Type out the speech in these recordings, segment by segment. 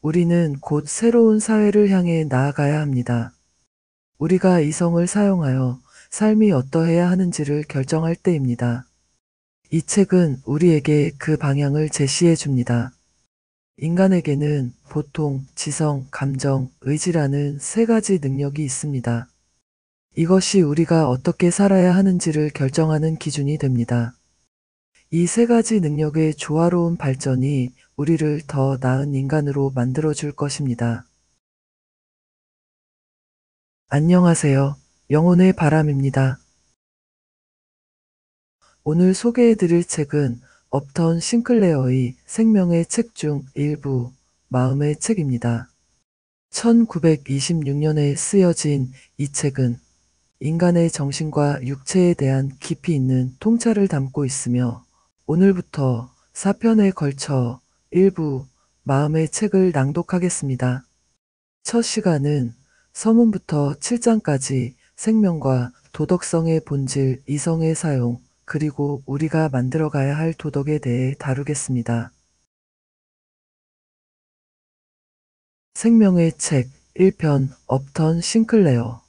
우리는 곧 새로운 사회를 향해 나아가야 합니다. 우리가 이성을 사용하여 삶이 어떠해야 하는지를 결정할 때입니다. 이 책은 우리에게 그 방향을 제시해 줍니다. 인간에게는 보통, 지성, 감정, 의지라는 세 가지 능력이 있습니다. 이것이 우리가 어떻게 살아야 하는지를 결정하는 기준이 됩니다. 이 세 가지 능력의 조화로운 발전이 우리를 더 나은 인간으로 만들어줄 것입니다. 안녕하세요. 영혼의 바람입니다. 오늘 소개해드릴 책은 업턴 싱클레어의 생명의 책 중 일부, 마음의 책입니다. 1926년에 쓰여진 이 책은 인간의 정신과 육체에 대한 깊이 있는 통찰을 담고 있으며 오늘부터 4편에 걸쳐 일부, 마음의 책을 낭독하겠습니다. 첫 시간은 서문부터 7장까지 생명과 도덕성의 본질, 이성의 사용, 그리고 우리가 만들어가야 할 도덕에 대해 다루겠습니다. 생명의 책 1편 업턴 싱클레어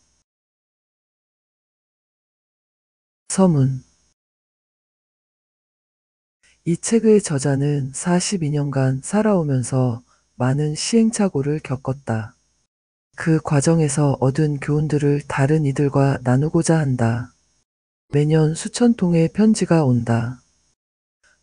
서문 이 책의 저자는 42년간 살아오면서 많은 시행착오를 겪었다. 그 과정에서 얻은 교훈들을 다른 이들과 나누고자 한다. 매년 수천 통의 편지가 온다.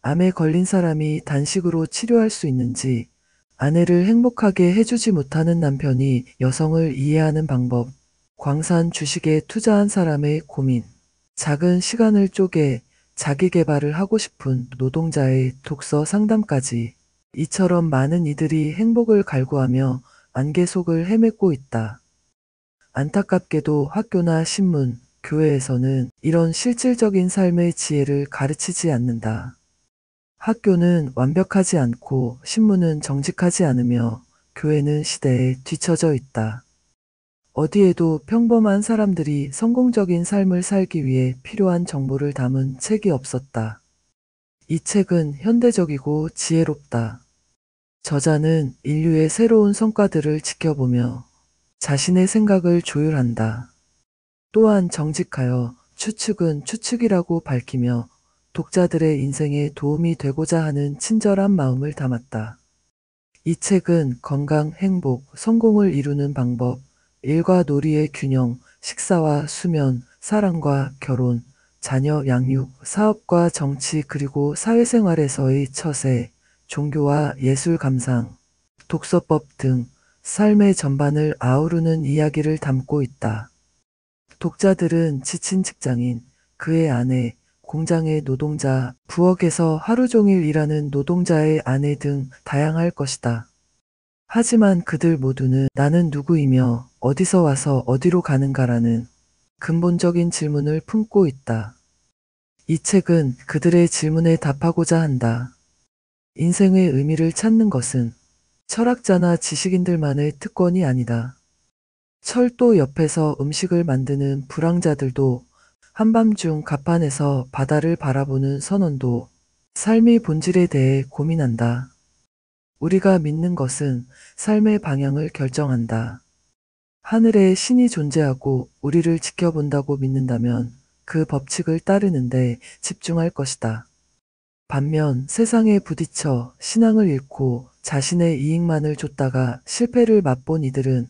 암에 걸린 사람이 단식으로 치료할 수 있는지, 아내를 행복하게 해주지 못하는 남편이 여성을 이해하는 방법, 광산 주식에 투자한 사람의 고민, 작은 시간을 쪼개 자기 개발을 하고 싶은 노동자의 독서 상담까지 이처럼 많은 이들이 행복을 갈구하며 안개 속을 헤매고 있다. 안타깝게도 학교나 신문, 교회에서는 이런 실질적인 삶의 지혜를 가르치지 않는다. 학교는 완벽하지 않고 신문은 정직하지 않으며 교회는 시대에 뒤처져 있다. 어디에도 평범한 사람들이 성공적인 삶을 살기 위해 필요한 정보를 담은 책이 없었다. 이 책은 현대적이고 지혜롭다. 저자는 인류의 새로운 성과들을 지켜보며 자신의 생각을 조율한다. 또한 정직하여 추측은 추측이라고 밝히며 독자들의 인생에 도움이 되고자 하는 친절한 마음을 담았다. 이 책은 건강, 행복, 성공을 이루는 방법, 일과 놀이의 균형, 식사와 수면, 사랑과 결혼, 자녀 양육, 사업과 정치 그리고 사회생활에서의 처세, 종교와 예술 감상, 독서법 등 삶의 전반을 아우르는 이야기를 담고 있다. 독자들은 지친 직장인, 그의 아내, 공장의 노동자, 부엌에서 하루 종일 일하는 노동자의 아내 등 다양할 것이다. 하지만 그들 모두는 나는 누구이며 어디서 와서 어디로 가는가라는 근본적인 질문을 품고 있다. 이 책은 그들의 질문에 답하고자 한다. 인생의 의미를 찾는 것은 철학자나 지식인들만의 특권이 아니다. 철도 옆에서 음식을 만드는 불황자들도, 한밤중 갑판에서 바다를 바라보는 선원도 삶의 본질에 대해 고민한다. 우리가 믿는 것은 삶의 방향을 결정한다. 하늘에 신이 존재하고 우리를 지켜본다고 믿는다면 그 법칙을 따르는데 집중할 것이다. 반면 세상에 부딪혀 신앙을 잃고 자신의 이익만을 쫓다가 실패를 맛본 이들은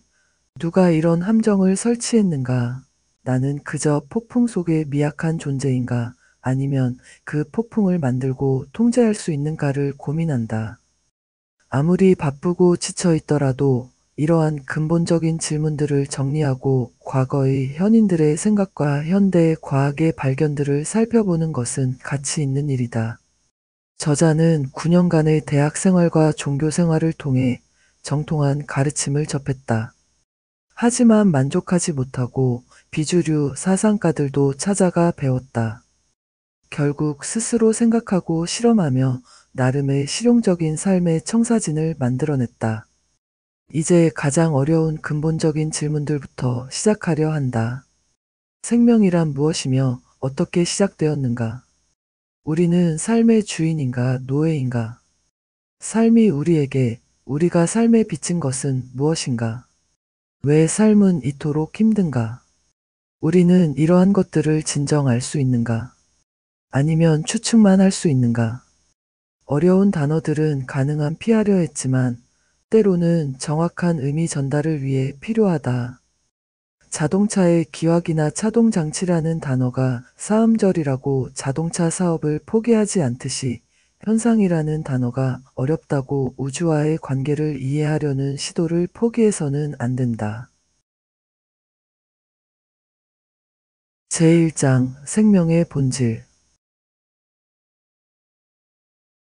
누가 이런 함정을 설치했는가? 나는 그저 폭풍 속의 미약한 존재인가? 아니면 그 폭풍을 만들고 통제할 수 있는가를 고민한다. 아무리 바쁘고 지쳐 있더라도 이러한 근본적인 질문들을 정리하고 과거의 현인들의 생각과 현대의 과학의 발견들을 살펴보는 것은 가치 있는 일이다. 저자는 9년간의 대학 생활과 종교 생활을 통해 정통한 가르침을 접했다. 하지만 만족하지 못하고 비주류 사상가들도 찾아가 배웠다. 결국 스스로 생각하고 실험하며 나름의 실용적인 삶의 청사진을 만들어냈다. 이제 가장 어려운 근본적인 질문들부터 시작하려 한다. 생명이란 무엇이며 어떻게 시작되었는가? 우리는 삶의 주인인가 노예인가? 삶이 우리에게 우리가 삶에 비친 것은 무엇인가? 왜 삶은 이토록 힘든가? 우리는 이러한 것들을 진정 알 수 있는가? 아니면 추측만 할 수 있는가? 어려운 단어들은 가능한 피하려 했지만 때로는 정확한 의미 전달을 위해 필요하다. 자동차의 기화기나 차동 장치라는 단어가 사음절이라고 자동차 사업을 포기하지 않듯이 현상이라는 단어가 어렵다고 우주와의 관계를 이해하려는 시도를 포기해서는 안 된다. 제1장 생명의 본질.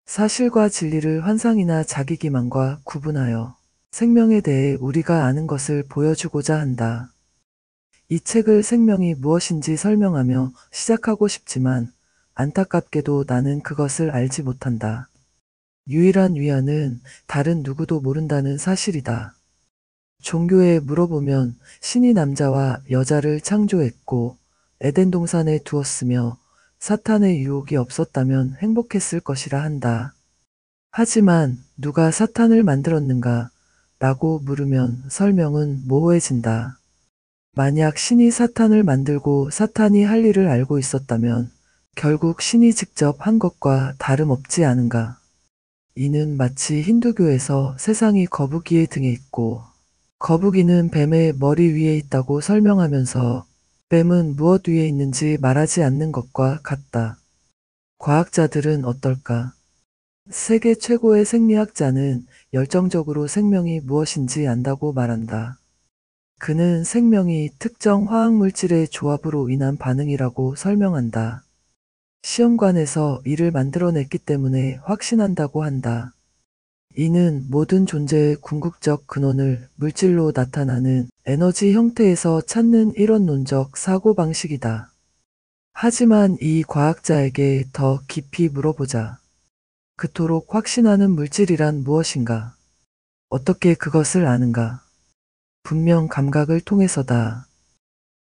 사실과 진리를 환상이나 자기기만과 구분하여 생명에 대해 우리가 아는 것을 보여주고자 한다. 이 책을 생명이 무엇인지 설명하며 시작하고 싶지만 안타깝게도 나는 그것을 알지 못한다. 유일한 위안은 다른 누구도 모른다는 사실이다. 종교에 물어보면 신이 남자와 여자를 창조했고 에덴 동산에 두었으며 사탄의 유혹이 없었다면 행복했을 것이라 한다. 하지만 누가 사탄을 만들었는가? 라고 물으면 설명은 모호해진다. 만약 신이 사탄을 만들고 사탄이 할 일을 알고 있었다면 결국 신이 직접 한 것과 다름없지 않은가? 이는 마치 힌두교에서 세상이 거북이의 등에 있고 거북이는 뱀의 머리 위에 있다고 설명하면서 뱀은 무엇 위에 있는지 말하지 않는 것과 같다. 과학자들은 어떨까? 세계 최고의 생리학자는 열정적으로 생명이 무엇인지 안다고 말한다. 그는 생명이 특정 화학물질의 조합으로 인한 반응이라고 설명한다. 시험관에서 이를 만들어냈기 때문에 확신한다고 한다. 이는 모든 존재의 궁극적 근원을 물질로 나타나는 에너지 형태에서 찾는 이론론적 사고방식이다. 하지만 이 과학자에게 더 깊이 물어보자. 그토록 확신하는 물질이란 무엇인가? 어떻게 그것을 아는가? 분명 감각을 통해서다.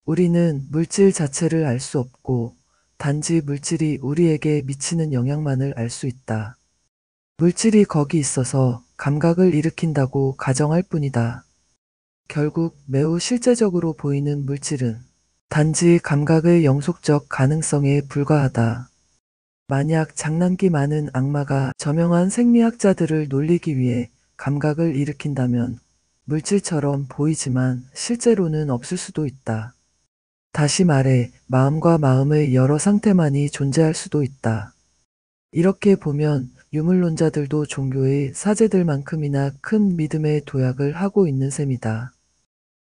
우리는 물질 자체를 알 수 없고 단지 물질이 우리에게 미치는 영향만을 알 수 있다. 물질이 거기 있어서 감각을 일으킨다고 가정할 뿐이다. 결국 매우 실제적으로 보이는 물질은 단지 감각의 영속적 가능성에 불과하다. 만약 장난기 많은 악마가 저명한 생리학자들을 놀리기 위해 감각을 일으킨다면 물질처럼 보이지만 실제로는 없을 수도 있다. 다시 말해 마음과 마음의 여러 상태만이 존재할 수도 있다. 이렇게 보면 유물론자들도 종교의 사제들만큼이나 큰 믿음의 도약을 하고 있는 셈이다.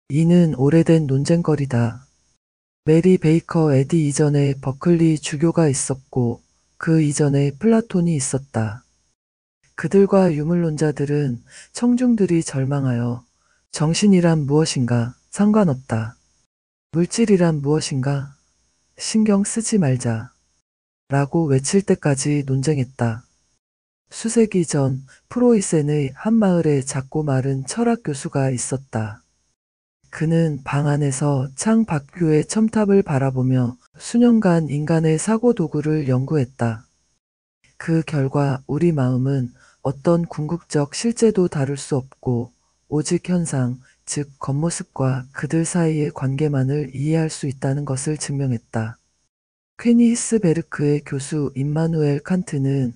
이는 오래된 논쟁거리다. 메리 베이커 에디 이전에 버클리 주교가 있었고 그 이전에 플라톤이 있었다. 그들과 유물론자들은 청중들이 절망하여 정신이란 무엇인가 상관없다. 물질이란 무엇인가 신경 쓰지 말자 라고 외칠 때까지 논쟁했다. 수세기 전 프로이센의 한 마을에 작고 마른 철학 교수가 있었다. 그는 방 안에서 창 밖교의 첨탑을 바라보며 수년간 인간의 사고 도구를 연구했다. 그 결과 우리 마음은 어떤 궁극적 실제도 다룰 수 없고 오직 현상, 즉 겉모습과 그들 사이의 관계만을 이해할 수 있다는 것을 증명했다. 퀘니히스베르크의 교수 임마누엘 칸트는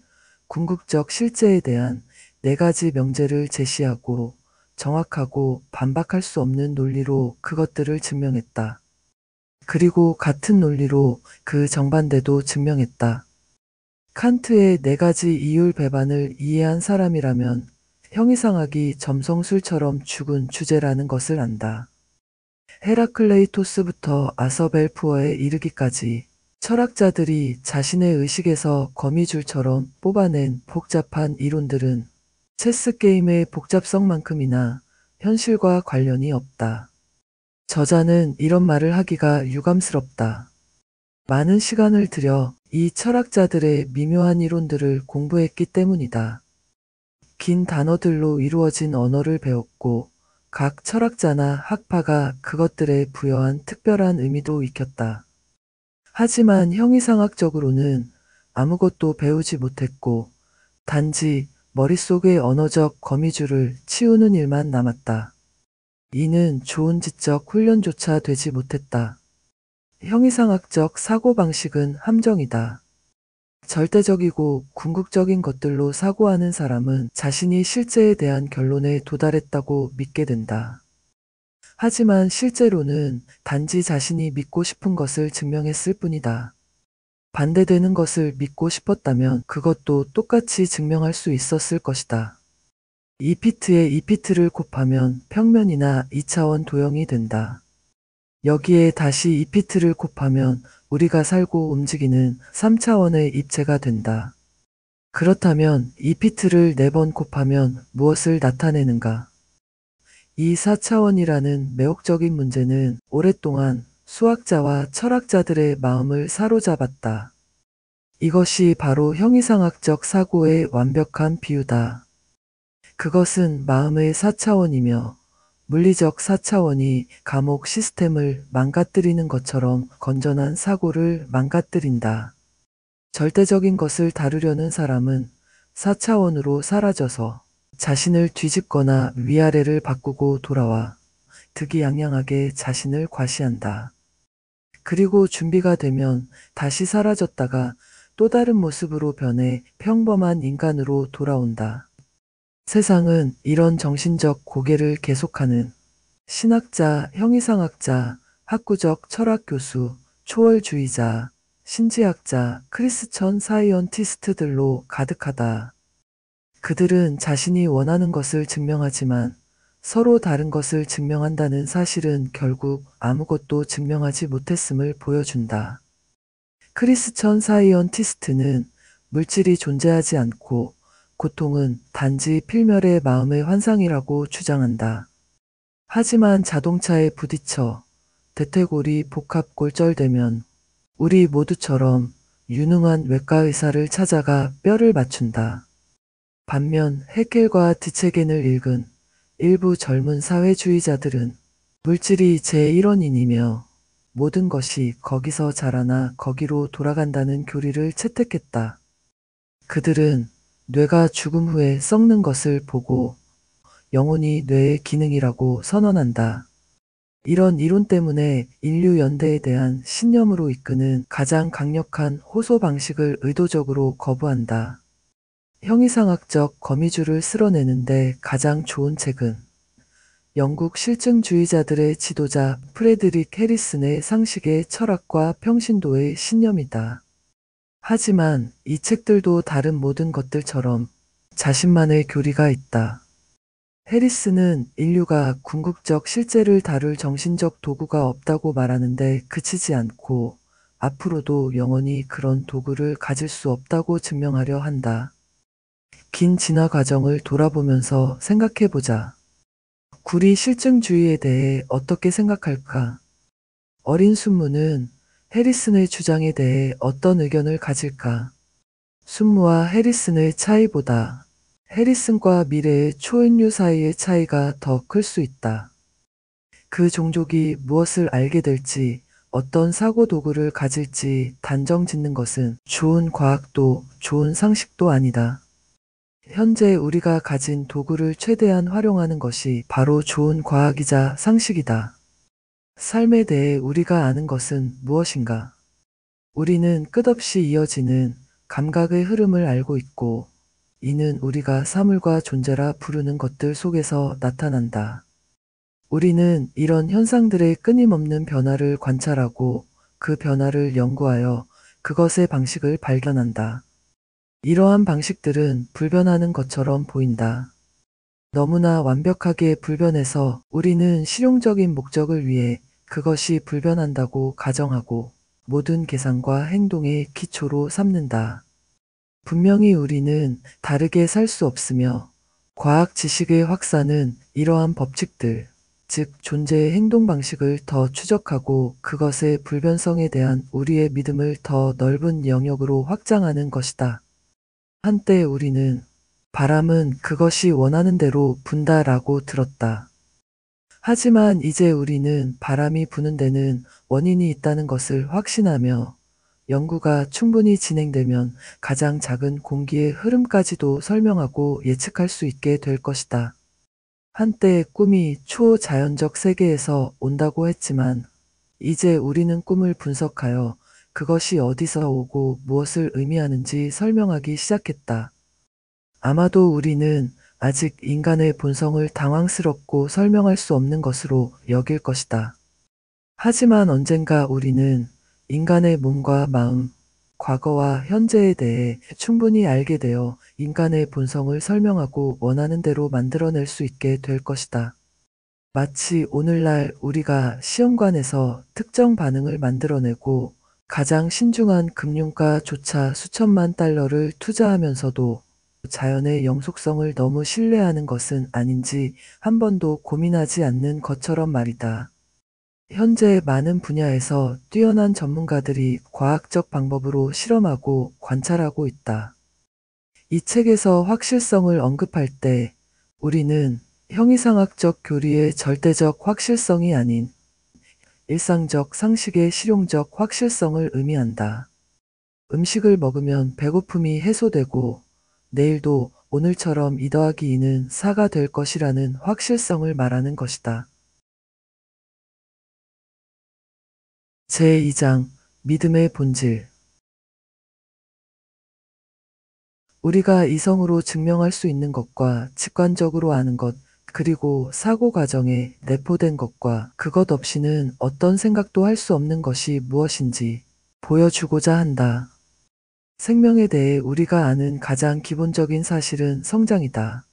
궁극적 실제에 대한 4가지 명제를 제시하고 정확하고 반박할 수 없는 논리로 그것들을 증명했다. 그리고 같은 논리로 그 정반대도 증명했다. 칸트의 4가지 이율 배반을 이해한 사람이라면 형이상학이 점성술처럼 죽은 주제라는 것을 안다. 헤라클레이토스부터 아서벨푸어에 이르기까지 철학자들이 자신의 의식에서 거미줄처럼 뽑아낸 복잡한 이론들은 체스 게임의 복잡성만큼이나 현실과 관련이 없다. 저자는 이런 말을 하기가 유감스럽다. 많은 시간을 들여 이 철학자들의 미묘한 이론들을 공부했기 때문이다. 긴 단어들로 이루어진 언어를 배웠고 각 철학자나 학파가 그것들에 부여한 특별한 의미도 익혔다. 하지만 형이상학적으로는 아무것도 배우지 못했고 단지 머릿속의 언어적 거미줄을 치우는 일만 남았다. 이는 좋은 지적 훈련조차 되지 못했다. 형이상학적 사고방식은 함정이다. 절대적이고 궁극적인 것들로 사고하는 사람은 자신이 실제에 대한 결론에 도달했다고 믿게 된다. 하지만 실제로는 단지 자신이 믿고 싶은 것을 증명했을 뿐이다. 반대되는 것을 믿고 싶었다면 그것도 똑같이 증명할 수 있었을 것이다. 2피트에 2피트를 곱하면 평면이나 2차원 도형이 된다. 여기에 다시 2피트를 곱하면 우리가 살고 움직이는 3차원의 입체가 된다. 그렇다면 2피트를 4번 곱하면 무엇을 나타내는가? 이 4차원이라는 매혹적인 문제는 오랫동안 수학자와 철학자들의 마음을 사로잡았다. 이것이 바로 형이상학적 사고의 완벽한 비유다. 그것은 마음의 4차원이며 물리적 4차원이 감옥 시스템을 망가뜨리는 것처럼 건전한 사고를 망가뜨린다. 절대적인 것을 다루려는 사람은 4차원으로 사라져서 자신을 뒤집거나 위아래를 바꾸고 돌아와 득이양양하게 자신을 과시한다. 그리고 준비가 되면 다시 사라졌다가 또 다른 모습으로 변해 평범한 인간으로 돌아온다. 세상은 이런 정신적 고개를 계속하는 신학자, 형이상학자, 학구적 철학 교수, 초월주의자, 신지학자, 크리스천 사이언티스트들로 가득하다. 그들은 자신이 원하는 것을 증명하지만 서로 다른 것을 증명한다는 사실은 결국 아무것도 증명하지 못했음을 보여준다. 크리스천 사이언티스트는 물질이 존재하지 않고 고통은 단지 필멸의 마음의 환상이라고 주장한다. 하지만 자동차에 부딪혀 대퇴골이 복합골절되면 우리 모두처럼 유능한 외과 의사를 찾아가 뼈를 맞춘다. 반면 해켈과 디체겐을 읽은 일부 젊은 사회주의자들은 물질이 제1원인이며 모든 것이 거기서 자라나 거기로 돌아간다는 교리를 채택했다. 그들은 뇌가 죽음 후에 썩는 것을 보고 영혼이 뇌의 기능이라고 선언한다. 이런 이론 때문에 인류 연대에 대한 신념으로 이끄는 가장 강력한 호소 방식을 의도적으로 거부한다. 형이상학적 거미줄을 쓸어내는데 가장 좋은 책은 영국 실증주의자들의 지도자 프레드릭 해리슨의 상식의 철학과 평신도의 신념이다. 하지만 이 책들도 다른 모든 것들처럼 자신만의 교리가 있다. 해리스는 인류가 궁극적 실제를 다룰 정신적 도구가 없다고 말하는데 그치지 않고 앞으로도 영원히 그런 도구를 가질 수 없다고 증명하려 한다. 긴 진화 과정을 돌아보면서 생각해보자. 구리 실증주의에 대해 어떻게 생각할까? 어린 순무는 해리슨의 주장에 대해 어떤 의견을 가질까? 순무와 해리슨의 차이보다 해리슨과 미래의 초인류 사이의 차이가 더 클 수 있다. 그 종족이 무엇을 알게 될지, 어떤 사고 도구를 가질지 단정 짓는 것은 좋은 과학도 좋은 상식도 아니다. 현재 우리가 가진 도구를 최대한 활용하는 것이 바로 좋은 과학이자 상식이다. 삶에 대해 우리가 아는 것은 무엇인가? 우리는 끝없이 이어지는 감각의 흐름을 알고 있고, 이는 우리가 사물과 존재라 부르는 것들 속에서 나타난다. 우리는 이런 현상들의 끊임없는 변화를 관찰하고 그 변화를 연구하여 그것의 방식을 발견한다. 이러한 방식들은 불변하는 것처럼 보인다. 너무나 완벽하게 불변해서 우리는 실용적인 목적을 위해 그것이 불변한다고 가정하고 모든 계산과 행동의 기초로 삼는다. 분명히 우리는 다르게 살 수 없으며 과학 지식의 확산은 이러한 법칙들, 즉 존재의 행동 방식을 더 추적하고 그것의 불변성에 대한 우리의 믿음을 더 넓은 영역으로 확장하는 것이다. 한때 우리는 바람은 그것이 원하는 대로 분다라고 들었다. 하지만 이제 우리는 바람이 부는 데는 원인이 있다는 것을 확신하며 연구가 충분히 진행되면 가장 작은 공기의 흐름까지도 설명하고 예측할 수 있게 될 것이다. 한때 꿈이 초자연적 세계에서 온다고 했지만 이제 우리는 꿈을 분석하여 그것이 어디서 오고 무엇을 의미하는지 설명하기 시작했다. 아마도 우리는 아직 인간의 본성을 당황스럽고 설명할 수 없는 것으로 여길 것이다. 하지만 언젠가 우리는 인간의 몸과 마음, 과거와 현재에 대해 충분히 알게 되어 인간의 본성을 설명하고 원하는 대로 만들어낼 수 있게 될 것이다. 마치 오늘날 우리가 시험관에서 특정 반응을 만들어내고 가장 신중한 금융가조차 수천만 달러를 투자하면서도 자연의 영속성을 너무 신뢰하는 것은 아닌지 한 번도 고민하지 않는 것처럼 말이다. 현재 많은 분야에서 뛰어난 전문가들이 과학적 방법으로 실험하고 관찰하고 있다. 이 책에서 확실성을 언급할 때 우리는 형이상학적 교리의 절대적 확실성이 아닌 일상적 상식의 실용적 확실성을 의미한다. 음식을 먹으면 배고픔이 해소되고 내일도 오늘처럼 2 더하기 2는 4가 될 것이라는 확실성을 말하는 것이다. 제2장 믿음의 본질. 우리가 이성으로 증명할 수 있는 것과 직관적으로 아는 것, 그리고 사고 과정에 내포된 것과 그것 없이는 어떤 생각도 할 수 없는 것이 무엇인지 보여주고자 한다. 생명에 대해 우리가 아는 가장 기본적인 사실은 성장이다.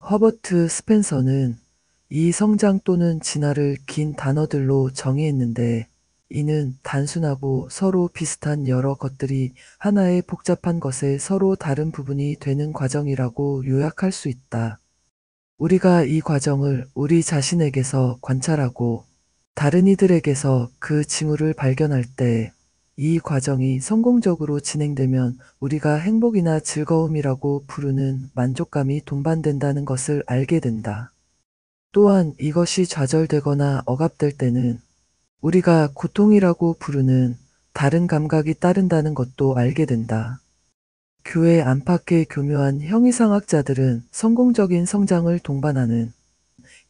허버트 스펜서는 이 성장 또는 진화를 긴 단어들로 정의했는데 이는 단순하고 서로 비슷한 여러 것들이 하나의 복잡한 것의 서로 다른 부분이 되는 과정이라고 요약할 수 있다. 우리가 이 과정을 우리 자신에게서 관찰하고 다른 이들에게서 그 징후를 발견할 때 이 과정이 성공적으로 진행되면 우리가 행복이나 즐거움이라고 부르는 만족감이 동반된다는 것을 알게 된다. 또한 이것이 좌절되거나 억압될 때는 우리가 고통이라고 부르는 다른 감각이 따른다는 것도 알게 된다. 교회 안팎의 교묘한 형이상학자들은 성공적인 성장을 동반하는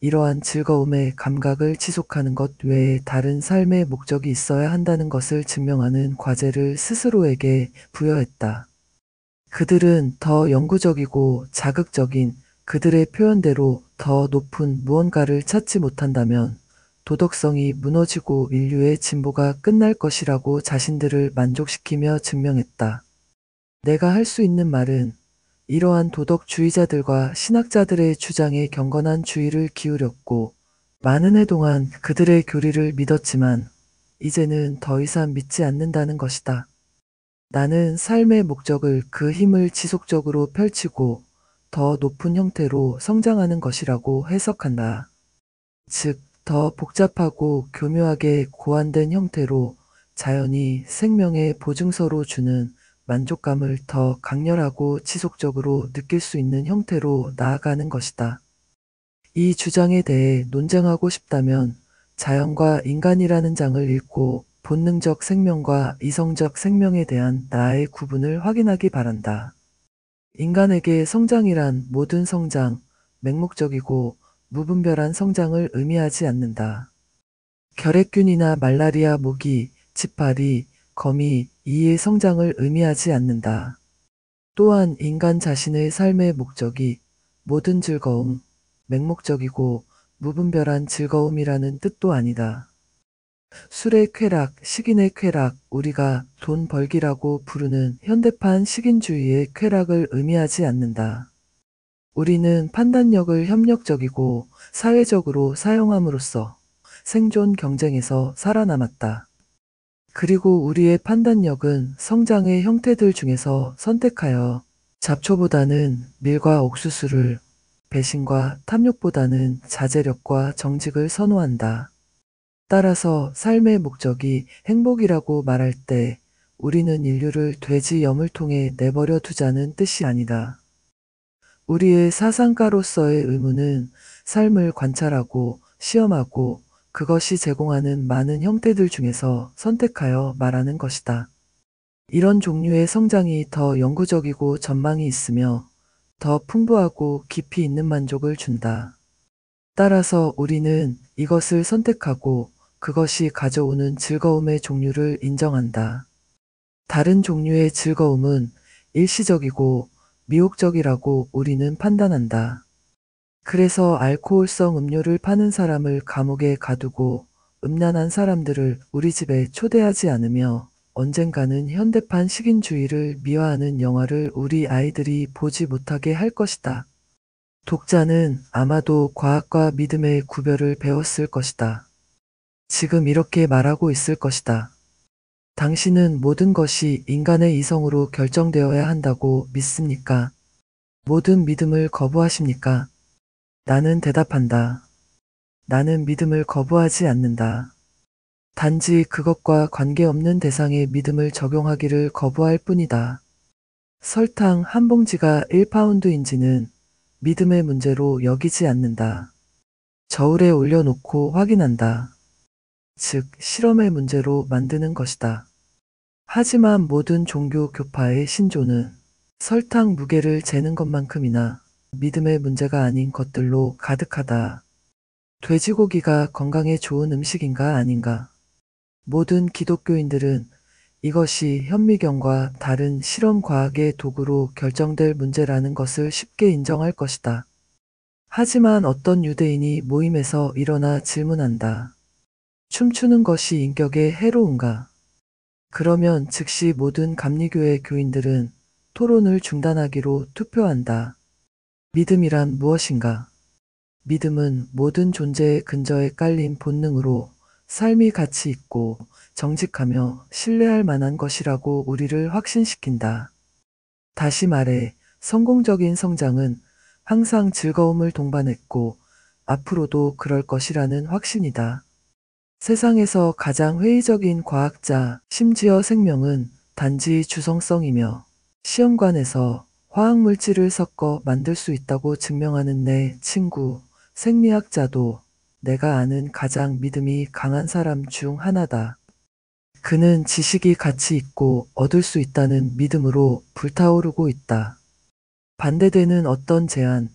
이러한 즐거움의 감각을 지속하는 것 외에 다른 삶의 목적이 있어야 한다는 것을 증명하는 과제를 스스로에게 부여했다. 그들은 더 영구적이고 자극적인 그들의 표현대로 더 높은 무언가를 찾지 못한다면 도덕성이 무너지고 인류의 진보가 끝날 것이라고 자신들을 만족시키며 증명했다. 내가 할 수 있는 말은 이러한 도덕주의자들과 신학자들의 주장에 경건한 주의를 기울였고 많은 해 동안 그들의 교리를 믿었지만 이제는 더 이상 믿지 않는다는 것이다. 나는 삶의 목적을 그 힘을 지속적으로 펼치고 더 높은 형태로 성장하는 것이라고 해석한다. 즉, 더 복잡하고 교묘하게 고안된 형태로 자연이 생명의 보증서로 주는 만족감을 더 강렬하고 지속적으로 느낄 수 있는 형태로 나아가는 것이다. 이 주장에 대해 논쟁하고 싶다면 자연과 인간이라는 장을 읽고 본능적 생명과 이성적 생명에 대한 나의 구분을 확인하기 바란다. 인간에게 성장이란 모든 성장, 맹목적이고 무분별한 성장을 의미하지 않는다. 결핵균이나 말라리아 모기, 지파리, 거미, 이의 성장을 의미하지 않는다. 또한 인간 자신의 삶의 목적이 모든 즐거움, 맹목적이고 무분별한 즐거움이라는 뜻도 아니다. 술의 쾌락, 식인의 쾌락, 우리가 돈 벌기라고 부르는 현대판 식인주의의 쾌락을 의미하지 않는다. 우리는 판단력을 협력적이고 사회적으로 사용함으로써 생존 경쟁에서 살아남았다. 그리고 우리의 판단력은 성장의 형태들 중에서 선택하여 잡초보다는 밀과 옥수수를, 배신과 탐욕보다는 자제력과 정직을 선호한다. 따라서 삶의 목적이 행복이라고 말할 때 우리는 인류를 돼지 염을 통해 내버려 두자는 뜻이 아니다. 우리의 사상가로서의 의무는 삶을 관찰하고 시험하고 그것이 제공하는 많은 형태들 중에서 선택하여 말하는 것이다. 이런 종류의 성장이 더 영구적이고 전망이 있으며 더 풍부하고 깊이 있는 만족을 준다. 따라서 우리는 이것을 선택하고 그것이 가져오는 즐거움의 종류를 인정한다. 다른 종류의 즐거움은 일시적이고 미혹적이라고 우리는 판단한다. 그래서 알코올성 음료를 파는 사람을 감옥에 가두고 음란한 사람들을 우리 집에 초대하지 않으며 언젠가는 현대판 식인주의를 미화하는 영화를 우리 아이들이 보지 못하게 할 것이다. 독자는 아마도 과학과 믿음의 구별을 배웠을 것이다. 지금 이렇게 말하고 있을 것이다. 당신은 모든 것이 인간의 이성으로 결정되어야 한다고 믿습니까? 모든 믿음을 거부하십니까? 나는 대답한다. 나는 믿음을 거부하지 않는다. 단지 그것과 관계없는 대상에 믿음을 적용하기를 거부할 뿐이다. 설탕 한 봉지가 1파운드인지는 믿음의 문제로 여기지 않는다. 저울에 올려놓고 확인한다. 즉, 실험의 문제로 만드는 것이다. 하지만 모든 종교 교파의 신조는 설탕 무게를 재는 것만큼이나 믿음의 문제가 아닌 것들로 가득하다. 돼지고기가 건강에 좋은 음식인가 아닌가? 모든 기독교인들은 이것이 현미경과 다른 실험 과학의 도구로 결정될 문제라는 것을 쉽게 인정할 것이다. 하지만 어떤 유대인이 모임에서 일어나 질문한다. 춤추는 것이 인격에 해로운가? 그러면 즉시 모든 감리교의 교인들은 토론을 중단하기로 투표한다. 믿음이란 무엇인가? 믿음은 모든 존재의 근저에 깔린 본능으로 삶이 가치 있고 정직하며 신뢰할 만한 것이라고 우리를 확신시킨다. 다시 말해, 성공적인 성장은 항상 즐거움을 동반했고 앞으로도 그럴 것이라는 확신이다. 세상에서 가장 회의적인 과학자, 심지어 생명은 단지 주성성이며 시험관에서 화학물질을 섞어 만들 수 있다고 증명하는 내 친구, 생리학자도 내가 아는 가장 믿음이 강한 사람 중 하나다. 그는 지식이 가치 있고 얻을 수 있다는 믿음으로 불타오르고 있다. 반대되는 어떤 제안,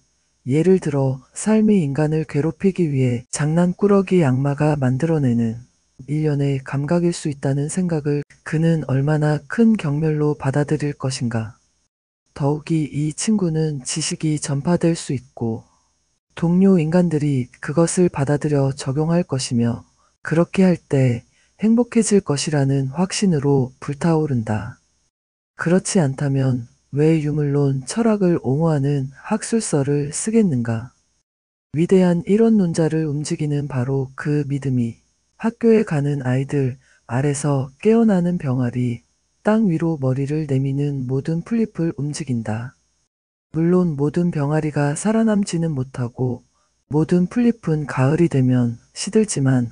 예를 들어 삶이 인간을 괴롭히기 위해 장난꾸러기 악마가 만들어내는 일련의 감각일 수 있다는 생각을 그는 얼마나 큰 경멸로 받아들일 것인가. 더욱이 이 친구는 지식이 전파될 수 있고 동료 인간들이 그것을 받아들여 적용할 것이며 그렇게 할 때 행복해질 것이라는 확신으로 불타오른다. 그렇지 않다면 왜 유물론 철학을 옹호하는 학술서를 쓰겠는가? 위대한 이론론자를 움직이는 바로 그 믿음이 학교에 가는 아이들 알에서 깨어나는 병아리, 땅 위로 머리를 내미는 모든 풀잎을 움직인다. 물론 모든 병아리가 살아남지는 못하고 모든 풀잎은 가을이 되면 시들지만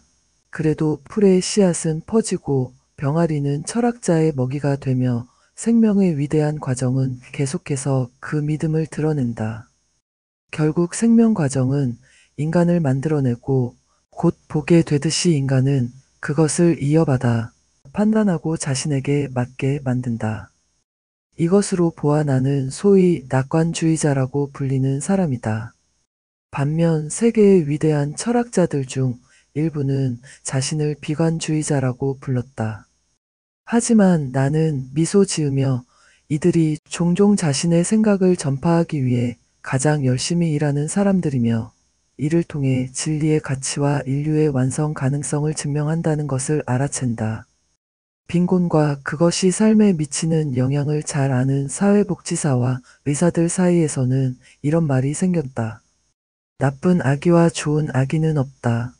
그래도 풀의 씨앗은 퍼지고 병아리는 철학자의 먹이가 되며 생명의 위대한 과정은 계속해서 그 믿음을 드러낸다. 결국 생명 과정은 인간을 만들어내고 곧 보게 되듯이 인간은 그것을 이어받아 판단하고 자신에게 맞게 만든다. 이것으로 보아 나는 소위 낙관주의자라고 불리는 사람이다. 반면 세계의 위대한 철학자들 중 일부는 자신을 비관주의자라고 불렀다. 하지만 나는 미소 지으며 이들이 종종 자신의 생각을 전파하기 위해 가장 열심히 일하는 사람들이며 이를 통해 진리의 가치와 인류의 완성 가능성을 증명한다는 것을 알아챈다. 빈곤과 그것이 삶에 미치는 영향을 잘 아는 사회복지사와 의사들 사이에서는 이런 말이 생겼다. 나쁜 아기와 좋은 아기는 없다.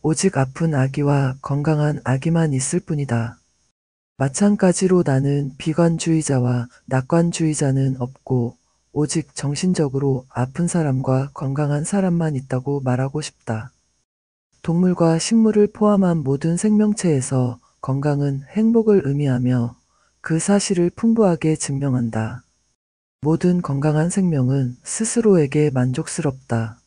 오직 아픈 아기와 건강한 아기만 있을 뿐이다. 마찬가지로 나는 비관주의자와 낙관주의자는 없고 오직 정신적으로 아픈 사람과 건강한 사람만 있다고 말하고 싶다. 동물과 식물을 포함한 모든 생명체에서 건강은 행복을 의미하며 그 사실을 풍부하게 증명한다. 모든 건강한 생명은 스스로에게 만족스럽다.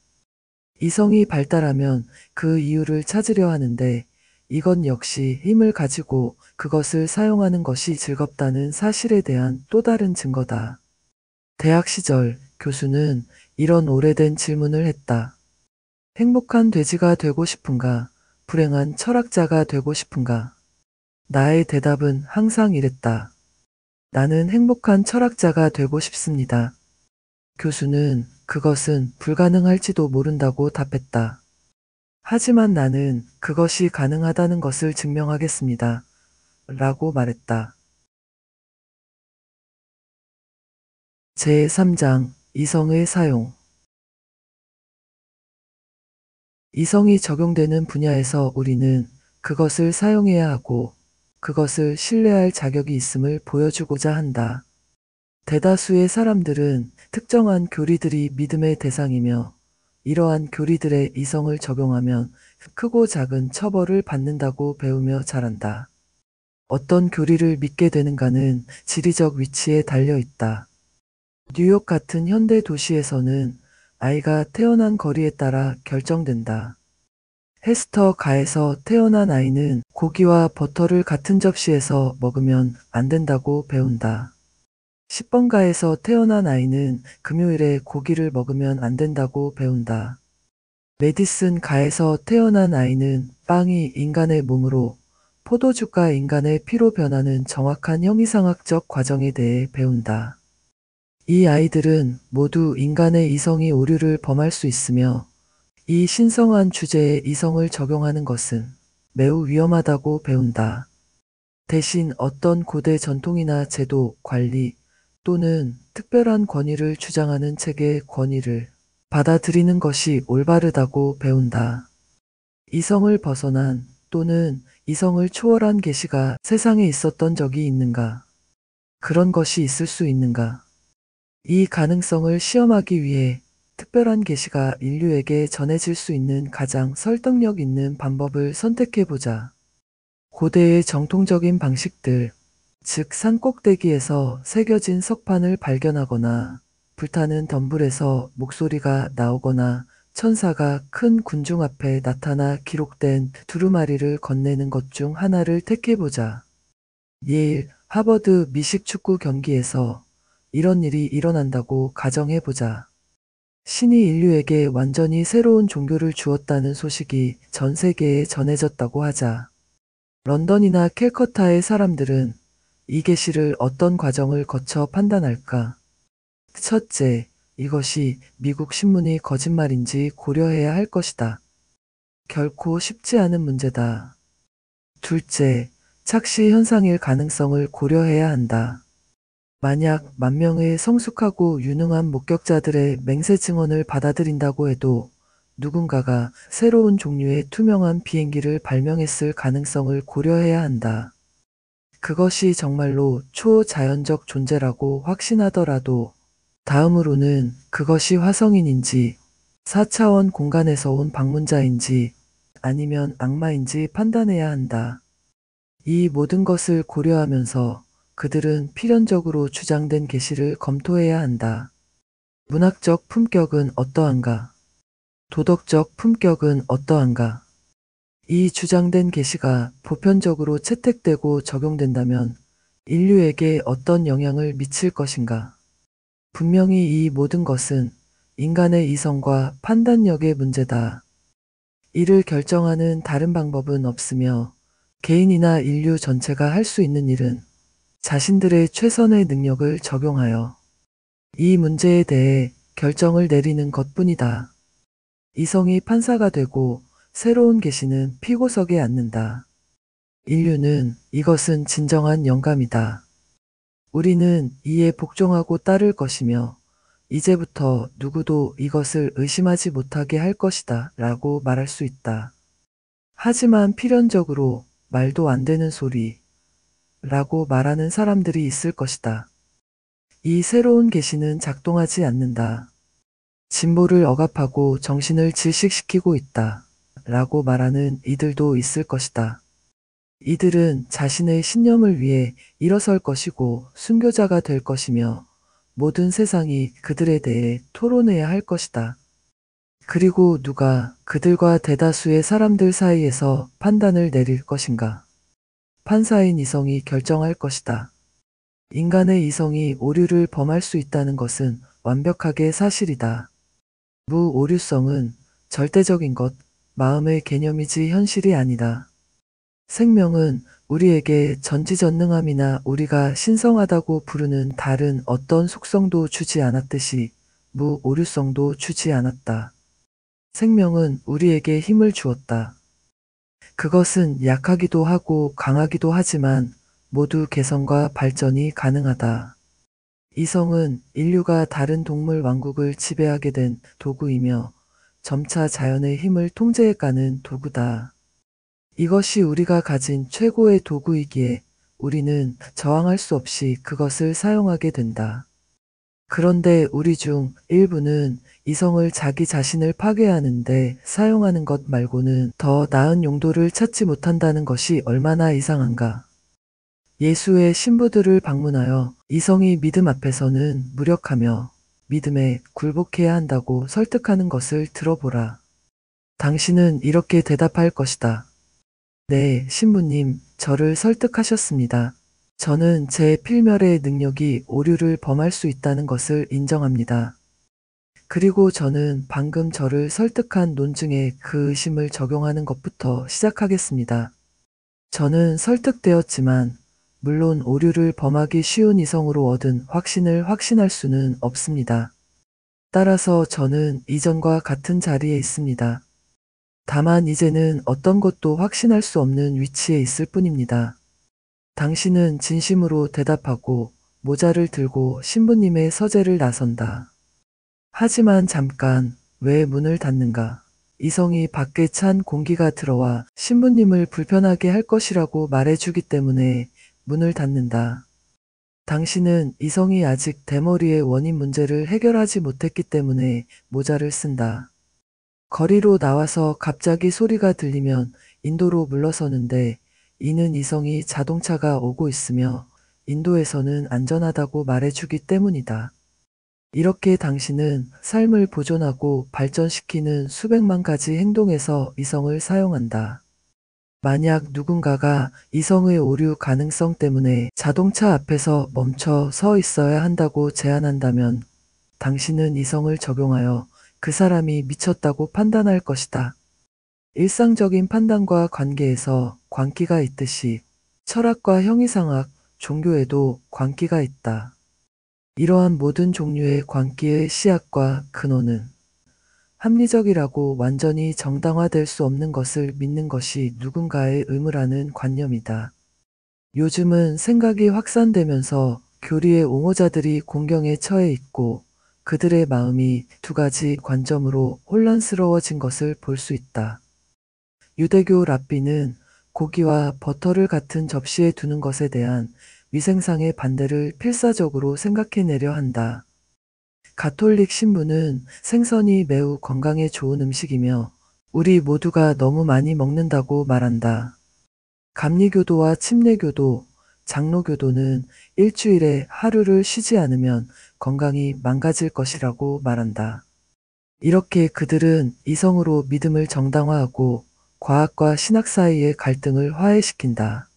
이성이 발달하면 그 이유를 찾으려 하는데 이건 역시 힘을 가지고 그것을 사용하는 것이 즐겁다는 사실에 대한 또 다른 증거다. 대학 시절 교수는 이런 오래된 질문을 했다. 행복한 돼지가 되고 싶은가? 불행한 철학자가 되고 싶은가? 나의 대답은 항상 이랬다. 나는 행복한 철학자가 되고 싶습니다. 교수는 그것은 불가능할지도 모른다고 답했다. 하지만 나는 그것이 가능하다는 것을 증명하겠습니다. 라고 말했다. 제3장 이성의 사용. 이성이 적용되는 분야에서 우리는 그것을 사용해야 하고 그것을 신뢰할 자격이 있음을 보여주고자 한다. 대다수의 사람들은 특정한 교리들이 믿음의 대상이며 이러한 교리들의 이성을 적용하면 크고 작은 처벌을 받는다고 배우며 자란다. 어떤 교리를 믿게 되는가는 지리적 위치에 달려 있다. 뉴욕 같은 현대 도시에서는 아이가 태어난 거리에 따라 결정된다. 헤스터 가에서 태어난 아이는 고기와 버터를 같은 접시에서 먹으면 안 된다고 배운다. 10번 가에서 태어난 아이는 금요일에 고기를 먹으면 안 된다고 배운다. 메디슨 가에서 태어난 아이는 빵이 인간의 몸으로 포도주가 인간의 피로 변하는 정확한 형이상학적 과정에 대해 배운다. 이 아이들은 모두 인간의 이성이 오류를 범할 수 있으며 이 신성한 주제에 이성을 적용하는 것은 매우 위험하다고 배운다. 대신 어떤 고대 전통이나 제도, 관리 또는 특별한 권위를 주장하는 책의 권위를 받아들이는 것이 올바르다고 배운다. 이성을 벗어난 또는 이성을 초월한 계시가 세상에 있었던 적이 있는가? 그런 것이 있을 수 있는가? 이 가능성을 시험하기 위해 특별한 계시가 인류에게 전해질 수 있는 가장 설득력 있는 방법을 선택해보자. 고대의 정통적인 방식들, 즉 산꼭대기에서 새겨진 석판을 발견하거나 불타는 덤불에서 목소리가 나오거나 천사가 큰 군중 앞에 나타나 기록된 두루마리를 건네는 것 중 하나를 택해보자. 예일, 하버드 미식축구 경기에서 이런 일이 일어난다고 가정해보자. 신이 인류에게 완전히 새로운 종교를 주었다는 소식이 전 세계에 전해졌다고 하자. 런던이나 캘커타의 사람들은 이 계시를 어떤 과정을 거쳐 판단할까? 첫째, 이것이 미국 신문이 거짓말인지 고려해야 할 것이다. 결코 쉽지 않은 문제다. 둘째, 착시 현상일 가능성을 고려해야 한다. 만약 10,000명의 성숙하고 유능한 목격자들의 맹세 증언을 받아들인다고 해도 누군가가 새로운 종류의 투명한 비행기를 발명했을 가능성을 고려해야 한다. 그것이 정말로 초자연적 존재라고 확신하더라도 다음으로는 그것이 화성인인지 4차원 공간에서 온 방문자인지 아니면 악마인지 판단해야 한다. 이 모든 것을 고려하면서 그들은 필연적으로 주장된 계시를 검토해야 한다. 문학적 품격은 어떠한가? 도덕적 품격은 어떠한가? 이 주장된 계시가 보편적으로 채택되고 적용된다면 인류에게 어떤 영향을 미칠 것인가? 분명히 이 모든 것은 인간의 이성과 판단력의 문제다. 이를 결정하는 다른 방법은 없으며 개인이나 인류 전체가 할 수 있는 일은 자신들의 최선의 능력을 적용하여 이 문제에 대해 결정을 내리는 것뿐이다. 이성이 판사가 되고 새로운 계시는 피고석에 앉는다. 인류는 이것은 진정한 영감이다. 우리는 이에 복종하고 따를 것이며 이제부터 누구도 이것을 의심하지 못하게 할 것이다 라고 말할 수 있다. 하지만 필연적으로 말도 안 되는 소리 라고 말하는 사람들이 있을 것이다. 이 새로운 계시는 작동하지 않는다. 진보를 억압하고 정신을 질식시키고 있다. 라고 말하는 이들도 있을 것이다. 이들은 자신의 신념을 위해 일어설 것이고 순교자가 될 것이며 모든 세상이 그들에 대해 토론해야 할 것이다. 그리고 누가 그들과 대다수의 사람들 사이에서 판단을 내릴 것인가? 판사인 이성이 결정할 것이다. 인간의 이성이 오류를 범할 수 있다는 것은 완벽하게 사실이다. 무오류성은 절대적인 것, 마음의 개념이지 현실이 아니다. 생명은 우리에게 전지전능함이나 우리가 신성하다고 부르는 다른 어떤 속성도 주지 않았듯이 무오류성도 주지 않았다. 생명은 우리에게 힘을 주었다. 그것은 약하기도 하고 강하기도 하지만 모두 개성과 발전이 가능하다. 이성은 인류가 다른 동물 왕국을 지배하게 된 도구이며 점차 자연의 힘을 통제해가는 도구다. 이것이 우리가 가진 최고의 도구이기에 우리는 저항할 수 없이 그것을 사용하게 된다. 그런데 우리 중 일부는 이성을 자기 자신을 파괴하는데 사용하는 것 말고는 더 나은 용도를 찾지 못한다는 것이 얼마나 이상한가. 예수의 신부들을 방문하여 이성이 믿음 앞에서는 무력하며 믿음에 굴복해야 한다고 설득하는 것을 들어보라. 당신은 이렇게 대답할 것이다. 네, 신부님, 저를 설득하셨습니다. 저는 제 필멸의 능력이 오류를 범할 수 있다는 것을 인정합니다. 그리고 저는 방금 저를 설득한 논증에 그 의심을 적용하는 것부터 시작하겠습니다. 저는 설득되었지만 물론 오류를 범하기 쉬운 이성으로 얻은 확신을 확신할 수는 없습니다. 따라서 저는 이전과 같은 자리에 있습니다. 다만 이제는 어떤 것도 확신할 수 없는 위치에 있을 뿐입니다. 당신은 진심으로 대답하고 모자를 들고 신부님의 서재를 나선다. 하지만 잠깐, 왜 문을 닫는가? 이성이 밖에 찬 공기가 들어와 신부님을 불편하게 할 것이라고 말해주기 때문에 문을 닫는다. 당신은 이성이 아직 대머리의 원인 문제를 해결하지 못했기 때문에 모자를 쓴다. 거리로 나와서 갑자기 소리가 들리면 인도로 물러서는데 이는 이성이 자동차가 오고 있으며 인도에서는 안전하다고 말해주기 때문이다. 이렇게 당신은 삶을 보존하고 발전시키는 수백만 가지 행동에서 이성을 사용한다. 만약 누군가가 이성의 오류 가능성 때문에 자동차 앞에서 멈춰 서 있어야 한다고 제안한다면 당신은 이성을 적용하여 그 사람이 미쳤다고 판단할 것이다. 일상적인 판단과 관계에서 광기가 있듯이 철학과 형이상학, 종교에도 광기가 있다. 이러한 모든 종류의 광기의 씨앗과 근원은 합리적이라고 완전히 정당화될 수 없는 것을 믿는 것이 누군가의 의무라는 관념이다. 요즘은 생각이 확산되면서 교리의 옹호자들이 공경에 처해 있고 그들의 마음이 두 가지 관점으로 혼란스러워진 것을 볼 수 있다. 유대교 랍비는 고기와 버터를 같은 접시에 두는 것에 대한 위생상의 반대를 필사적으로 생각해내려 한다. 가톨릭 신부는 생선이 매우 건강에 좋은 음식이며 우리 모두가 너무 많이 먹는다고 말한다. 감리교도와 침례교도, 장로교도는 일주일에 하루를 쉬지 않으면 건강이 망가질 것이라고 말한다. 이렇게 그들은 이성으로 믿음을 정당화하고 과학과 신학 사이의 갈등을 화해시킨다.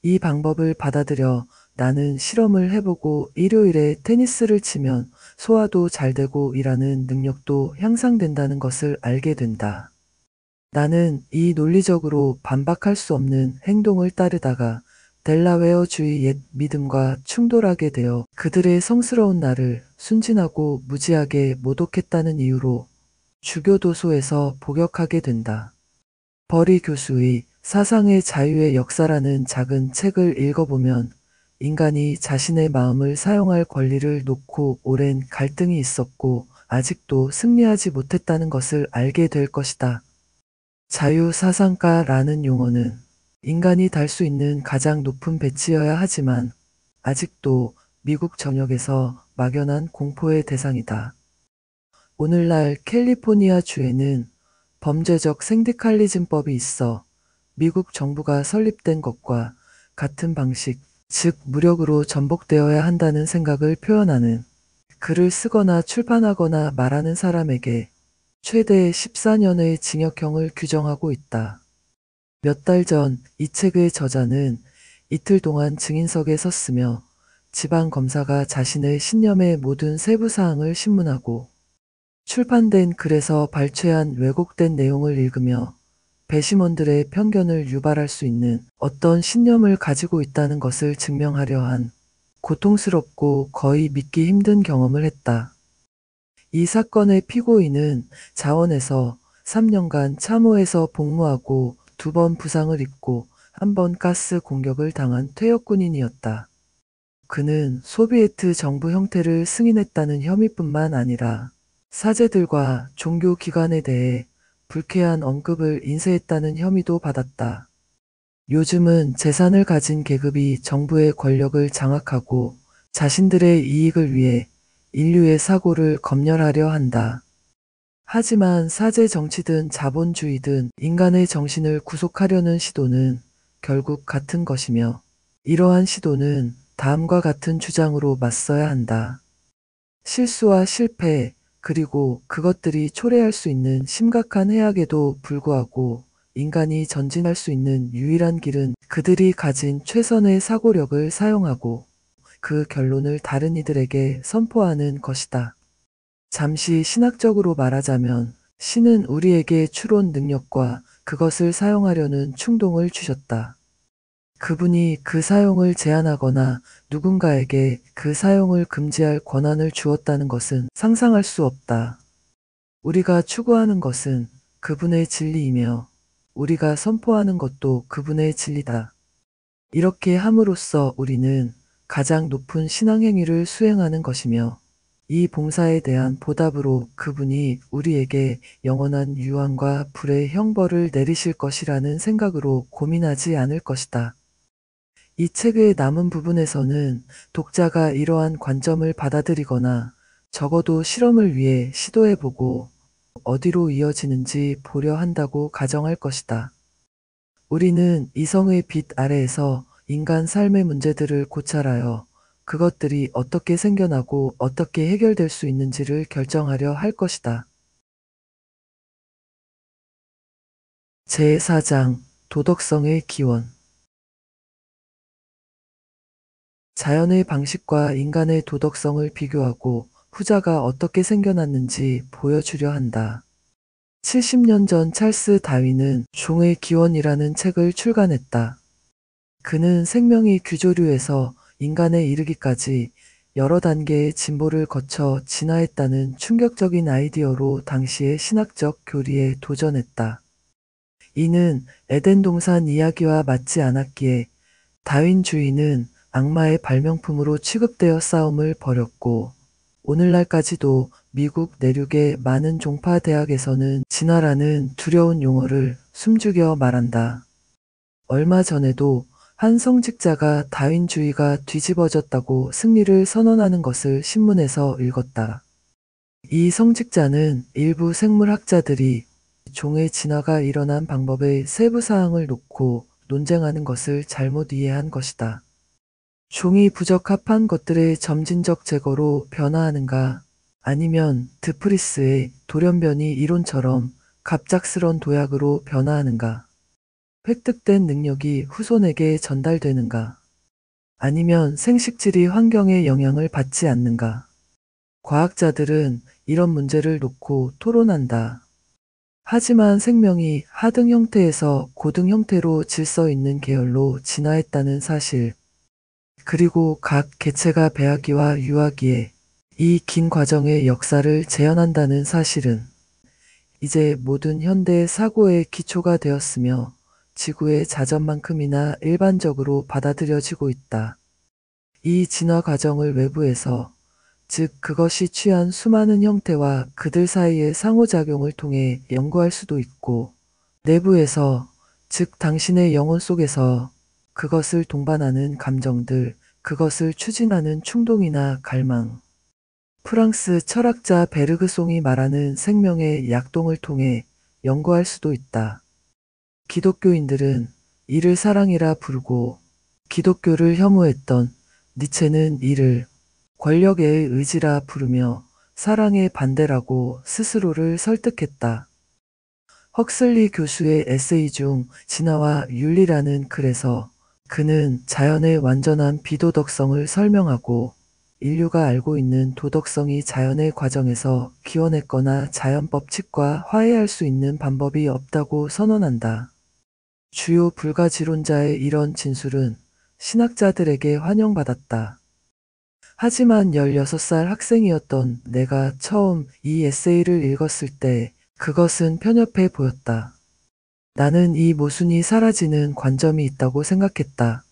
이 방법을 받아들여 나는 실험을 해보고 일요일에 테니스를 치면 소화도 잘 되고 일하는 능력도 향상된다는 것을 알게 된다. 나는 이 논리적으로 반박할 수 없는 행동을 따르다가 델라웨어주의 옛 믿음과 충돌하게 되어 그들의 성스러운 나를 순진하고 무지하게 모독했다는 이유로 주교도소에서 복역하게 된다. 버리 교수의 사상의 자유의 역사라는 작은 책을 읽어보면 인간이 자신의 마음을 사용할 권리를 놓고 오랜 갈등이 있었고 아직도 승리하지 못했다는 것을 알게 될 것이다. 자유사상가라는 용어는 인간이 달 수 있는 가장 높은 배치여야 하지만 아직도 미국 전역에서 막연한 공포의 대상이다. 오늘날 캘리포니아 주에는 범죄적 생디칼리즘법이 있어 미국 정부가 설립된 것과 같은 방식, 즉 무력으로 전복되어야 한다는 생각을 표현하는 글을 쓰거나 출판하거나 말하는 사람에게 최대 14년의 징역형을 규정하고 있다. 몇 달 전 이 책의 저자는 이틀 동안 증인석에 섰으며 지방검사가 자신의 신념의 모든 세부사항을 신문하고 출판된 글에서 발췌한 왜곡된 내용을 읽으며 배심원들의 편견을 유발할 수 있는 어떤 신념을 가지고 있다는 것을 증명하려 한 고통스럽고 거의 믿기 힘든 경험을 했다. 이 사건의 피고인은 자원에서 3년간 참호에서 복무하고 2번 부상을 입고 1번 가스 공격을 당한 퇴역군인이었다. 그는 소비에트 정부 형태를 승인했다는 혐의뿐만 아니라 사제들과 종교기관에 대해 불쾌한 언급을 인쇄했다는 혐의도 받았다. 요즘은 재산을 가진 계급이 정부의 권력을 장악하고 자신들의 이익을 위해 인류의 사고를 검열하려 한다. 하지만 사제 정치든 자본주의든 인간의 정신을 구속하려는 시도는 결국 같은 것이며 이러한 시도는 다음과 같은 주장으로 맞서야 한다. 실수와 실패, 그리고 그것들이 초래할 수 있는 심각한 해악에도 불구하고 인간이 전진할 수 있는 유일한 길은 그들이 가진 최선의 사고력을 사용하고 그 결론을 다른 이들에게 선포하는 것이다. 잠시 신학적으로 말하자면 신은 우리에게 추론 능력과 그것을 사용하려는 충동을 주셨다. 그분이 그 사용을 제한하거나 누군가에게 그 사용을 금지할 권한을 주었다는 것은 상상할 수 없다. 우리가 추구하는 것은 그분의 진리이며 우리가 선포하는 것도 그분의 진리다. 이렇게 함으로써 우리는 가장 높은 신앙행위를 수행하는 것이며 이 봉사에 대한 보답으로 그분이 우리에게 영원한 유황과 불의 형벌을 내리실 것이라는 생각으로 고민하지 않을 것이다. 이 책의 남은 부분에서는 독자가 이러한 관점을 받아들이거나 적어도 실험을 위해 시도해보고 어디로 이어지는지 보려 한다고 가정할 것이다. 우리는 이성의 빛 아래에서 인간 삶의 문제들을 고찰하여 그것들이 어떻게 생겨나고 어떻게 해결될 수 있는지를 결정하려 할 것이다. 제4장 도덕성의 기원. 자연의 방식과 인간의 도덕성을 비교하고 후자가 어떻게 생겨났는지 보여주려 한다. 70년 전 찰스 다윈은 종의 기원이라는 책을 출간했다. 그는 생명이 규조류에서 인간에 이르기까지 여러 단계의 진보를 거쳐 진화했다는 충격적인 아이디어로 당시의 신학적 교리에 도전했다. 이는 에덴 동산 이야기와 맞지 않았기에 다윈주의는 악마의 발명품으로 취급되어 싸움을 벌였고 오늘날까지도 미국 내륙의 많은 종파 대학에서는 진화라는 두려운 용어를 숨죽여 말한다. 얼마 전에도 한 성직자가 다윈주의가 뒤집어졌다고 승리를 선언하는 것을 신문에서 읽었다. 이 성직자는 일부 생물학자들이 종의 진화가 일어난 방법의 세부 사항을 놓고 논쟁하는 것을 잘못 이해한 것이다. 종이 부적합한 것들의 점진적 제거로 변화하는가 아니면 드프리스의 돌연변이 이론처럼 갑작스런 도약으로 변화하는가? 획득된 능력이 후손에게 전달되는가? 아니면 생식질이 환경에 영향을 받지 않는가? 과학자들은 이런 문제를 놓고 토론한다. 하지만 생명이 하등 형태에서 고등 형태로 질서 있는 계열로 진화했다는 사실, 그리고 각 개체가 배하기와 유하기에 이 긴 과정의 역사를 재현한다는 사실은 이제 모든 현대 사고의 기초가 되었으며 지구의 자전만큼이나 일반적으로 받아들여지고 있다. 이 진화 과정을 외부에서, 즉 그것이 취한 수많은 형태와 그들 사이의 상호작용을 통해 연구할 수도 있고 내부에서, 즉 당신의 영혼 속에서 그것을 동반하는 감정들, 그것을 추진하는 충동이나 갈망. 프랑스 철학자 베르그송이 말하는 생명의 약동을 통해 연구할 수도 있다. 기독교인들은 이를 사랑이라 부르고 기독교를 혐오했던 니체는 이를 권력의 의지라 부르며 사랑의 반대라고 스스로를 설득했다. 헉슬리 교수의 에세이 중 진화와 윤리라는 글에서 그는 자연의 완전한 비도덕성을 설명하고 인류가 알고 있는 도덕성이 자연의 과정에서 기원했거나 자연 법칙과 화해할 수 있는 방법이 없다고 선언한다. 주요 불가지론자의 이런 진술은 신학자들에게 환영받았다. 하지만 16살 학생이었던 내가 처음 이 에세이를 읽었을 때 그것은 편협해 보였다. 나는 이 모순이 사라지는 관점이 있다고 생각했다.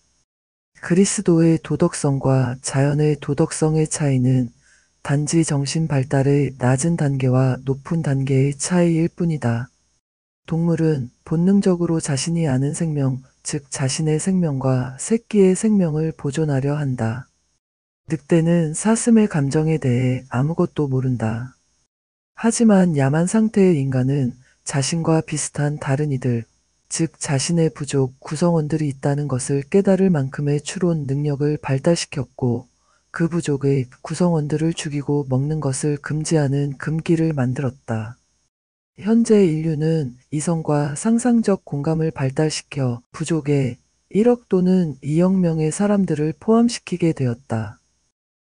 그리스도의 도덕성과 자연의 도덕성의 차이는 단지 정신 발달의 낮은 단계와 높은 단계의 차이일 뿐이다. 동물은 본능적으로 자신이 아는 생명, 즉 자신의 생명과 새끼의 생명을 보존하려 한다. 늑대는 사슴의 감정에 대해 아무것도 모른다. 하지만 야만 상태의 인간은 자신과 비슷한 다른 이들, 즉 자신의 부족, 구성원들이 있다는 것을 깨달을 만큼의 추론 능력을 발달시켰고 그 부족의 구성원들을 죽이고 먹는 것을 금지하는 금기를 만들었다. 현재 인류는 이성과 상상적 공감을 발달시켜 부족의 1억 또는 2억 명의 사람들을 포함시키게 되었다.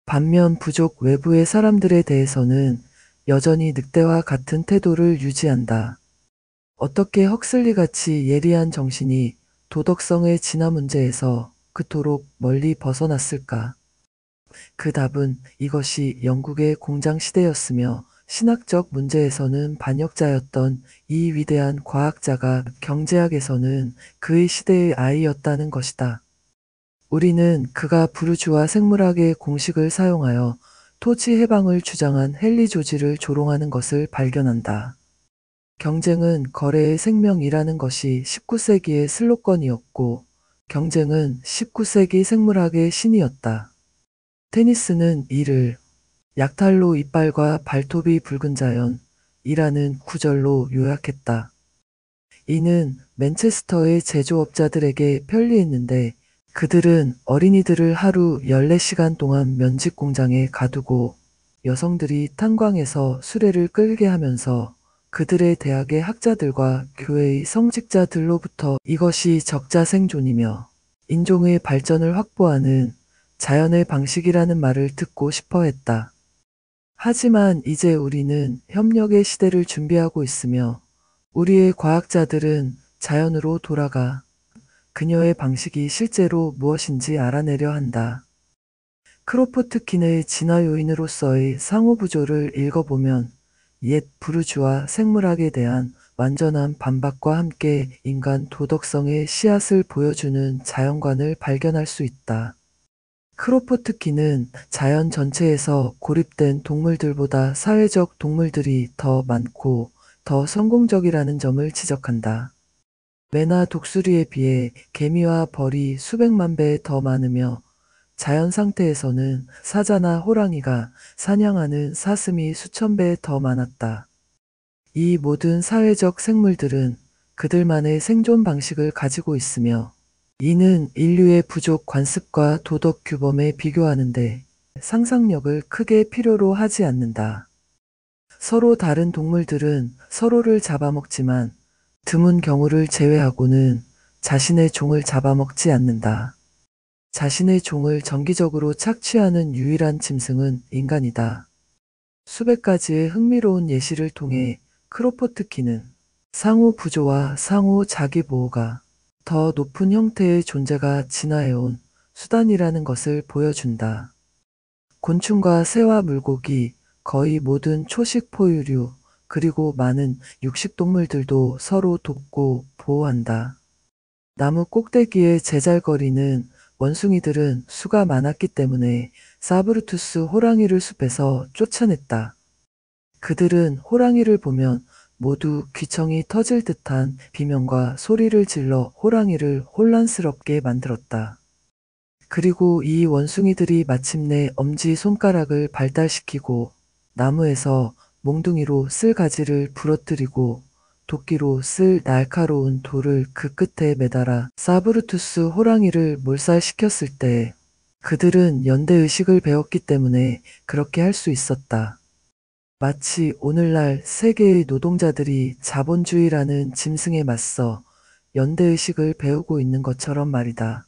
반면 부족 외부의 사람들에 대해서는 여전히 늑대와 같은 태도를 유지한다. 어떻게 헉슬리같이 예리한 정신이 도덕성의 진화 문제에서 그토록 멀리 벗어났을까? 그 답은 이것이 영국의 공장 시대였으며 신학적 문제에서는 반역자였던 이 위대한 과학자가 경제학에서는 그의 시대의 아이였다는 것이다. 우리는 그가 부르주아 생물학의 공식을 사용하여 토지 해방을 주장한 헨리 조지를 조롱하는 것을 발견한다. 경쟁은 거래의 생명이라는 것이 19세기의 슬로건이었고 경쟁은 19세기 생물학의 신이었다. 테니스는 이를 약탈로 이빨과 발톱이 붉은 자연이라는 구절로 요약했다. 이는 맨체스터의 제조업자들에게 편리했는데 그들은 어린이들을 하루 14시간 동안 면직 공장에 가두고 여성들이 탄광에서 수레를 끌게 하면서 그들의 대학의 학자들과 교회의 성직자들로부터 이것이 적자 생존이며 인종의 발전을 확보하는 자연의 방식이라는 말을 듣고 싶어 했다. 하지만 이제 우리는 협력의 시대를 준비하고 있으며 우리의 과학자들은 자연으로 돌아가 그녀의 방식이 실제로 무엇인지 알아내려 한다. 크로포트킨의 진화 요인으로서의 상호부조를 읽어보면 옛 부르주아 생물학에 대한 완전한 반박과 함께 인간 도덕성의 씨앗을 보여주는 자연관을 발견할 수 있다. 크로포트킨은 자연 전체에서 고립된 동물들보다 사회적 동물들이 더 많고 더 성공적이라는 점을 지적한다. 매나 독수리에 비해 개미와 벌이 수백만 배 더 많으며 자연 상태에서는 사자나 호랑이가 사냥하는 사슴이 수천 배 더 많았다. 이 모든 사회적 생물들은 그들만의 생존 방식을 가지고 있으며 이는 인류의 부족 관습과 도덕 규범에 비교하는데 상상력을 크게 필요로 하지 않는다. 서로 다른 동물들은 서로를 잡아먹지만 드문 경우를 제외하고는 자신의 종을 잡아먹지 않는다. 자신의 종을 정기적으로 착취하는 유일한 짐승은 인간이다. 수백 가지의 흥미로운 예시를 통해 크로포트킨은 상호 부조와 상호 자기보호가 더 높은 형태의 존재가 진화해온 수단이라는 것을 보여준다. 곤충과 새와 물고기, 거의 모든 초식 포유류, 그리고 많은 육식동물들도 서로 돕고 보호한다. 나무 꼭대기의 제잘거리는 원숭이들은 수가 많았기 때문에 사브루투스 호랑이를 숲에서 쫓아냈다. 그들은 호랑이를 보면 모두 귀청이 터질 듯한 비명과 소리를 질러 호랑이를 혼란스럽게 만들었다. 그리고 이 원숭이들이 마침내 엄지손가락을 발달시키고 나무에서 몽둥이로 쓸 가지를 부러뜨리고 도끼로 쓸 날카로운 돌을 그 끝에 매달아 사브루투스 호랑이를 몰살시켰을 때 그들은 연대의식을 배웠기 때문에 그렇게 할 수 있었다. 마치 오늘날 세계의 노동자들이 자본주의라는 짐승에 맞서 연대의식을 배우고 있는 것처럼 말이다.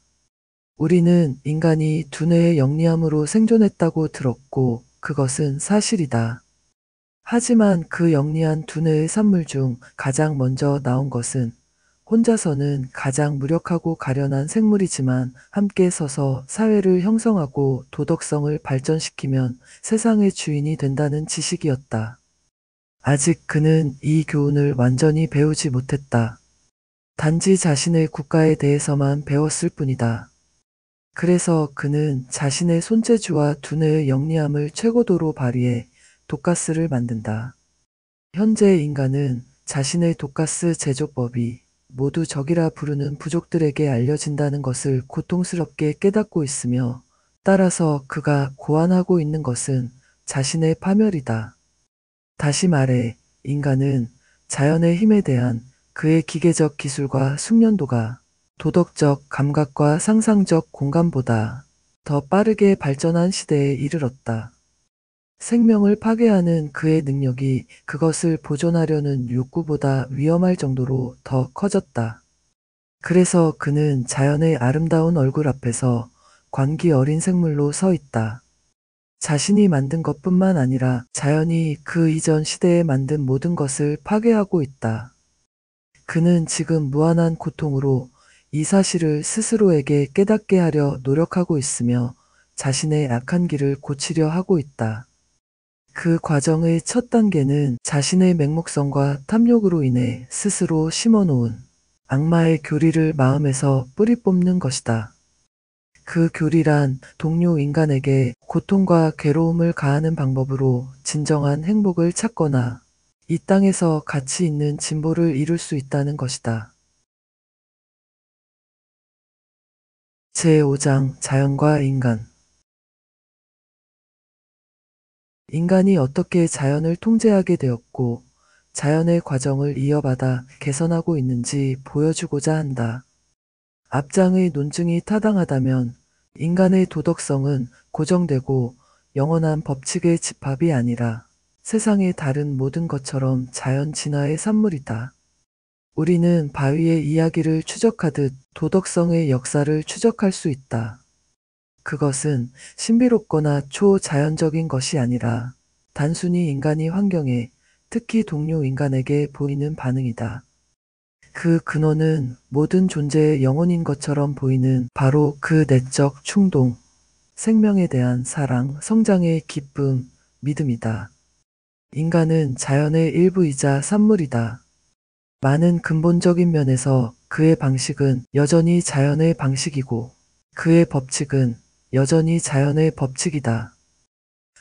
우리는 인간이 두뇌의 영리함으로 생존했다고 들었고 그것은 사실이다. 하지만 그 영리한 두뇌의 산물 중 가장 먼저 나온 것은 혼자서는 가장 무력하고 가련한 생물이지만 함께 서서 사회를 형성하고 도덕성을 발전시키면 세상의 주인이 된다는 지식이었다. 아직 그는 이 교훈을 완전히 배우지 못했다. 단지 자신의 국가에 대해서만 배웠을 뿐이다. 그래서 그는 자신의 손재주와 두뇌의 영리함을 최고도로 발휘해 독가스를 만든다. 현재 인간은 자신의 독가스 제조법이 모두 적이라 부르는 부족들에게 알려진다는 것을 고통스럽게 깨닫고 있으며 따라서 그가 고안하고 있는 것은 자신의 파멸이다. 다시 말해 인간은 자연의 힘에 대한 그의 기계적 기술과 숙련도가 도덕적 감각과 상상적 공감보다 더 빠르게 발전한 시대에 이르렀다. 생명을 파괴하는 그의 능력이 그것을 보존하려는 욕구보다 위험할 정도로 더 커졌다. 그래서 그는 자연의 아름다운 얼굴 앞에서 관기 어린 생물로 서 있다. 자신이 만든 것뿐만 아니라 자연이 그 이전 시대에 만든 모든 것을 파괴하고 있다. 그는 지금 무한한 고통으로 이 사실을 스스로에게 깨닫게 하려 노력하고 있으며 자신의 악한 길을 고치려 하고 있다. 그 과정의 첫 단계는 자신의 맹목성과 탐욕으로 인해 스스로 심어놓은 악마의 교리를 마음에서 뿌리 뽑는 것이다. 그 교리란 동료 인간에게 고통과 괴로움을 가하는 방법으로 진정한 행복을 찾거나 이 땅에서 가치 있는 진보를 이룰 수 있다는 것이다. 제5장 자연과 인간. 인간이 어떻게 자연을 통제하게 되었고 자연의 과정을 이어받아 개선하고 있는지 보여주고자 한다. 앞장의 논증이 타당하다면 인간의 도덕성은 고정되고 영원한 법칙의 집합이 아니라 세상의 다른 모든 것처럼 자연 진화의 산물이다. 우리는 바위의 이야기를 추적하듯 도덕성의 역사를 추적할 수 있다. 그것은 신비롭거나 초자연적인 것이 아니라 단순히 인간이 환경에, 특히 동료 인간에게 보이는 반응이다. 그 근원은 모든 존재의 영혼인 것처럼 보이는 바로 그 내적 충동, 생명에 대한 사랑, 성장의 기쁨, 믿음이다. 인간은 자연의 일부이자 산물이다. 많은 근본적인 면에서 그의 방식은 여전히 자연의 방식이고 그의 법칙은 여전히 자연의 법칙이다.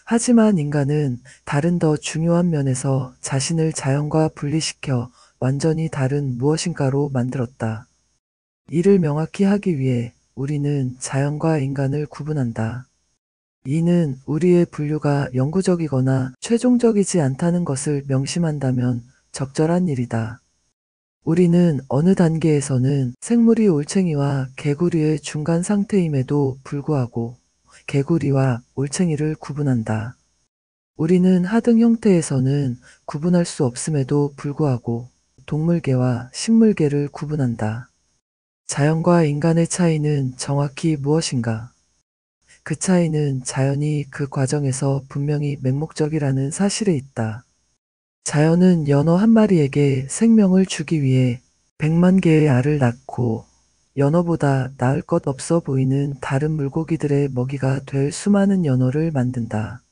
하지만 인간은 다른 더 중요한 면에서 자신을 자연과 분리시켜 완전히 다른 무엇인가로 만들었다. 이를 명확히 하기 위해 우리는 자연과 인간을 구분한다. 이는 우리의 분류가 영구적이거나 최종적이지 않다는 것을 명심한다면 적절한 일이다. 우리는 어느 단계에서는 생물이 올챙이와 개구리의 중간 상태임에도 불구하고 개구리와 올챙이를 구분한다. 우리는 하등 형태에서는 구분할 수 없음에도 불구하고 동물계와 식물계를 구분한다. 자연과 인간의 차이는 정확히 무엇인가? 그 차이는 자연이 그 과정에서 분명히 맹목적이라는 사실에 있다. 자연은 연어 한 마리에게 생명을 주기 위해 100만 개의 알을 낳고 연어보다 나을 것 없어 보이는 다른 물고기들의 먹이가 될 수많은 연어를 만든다.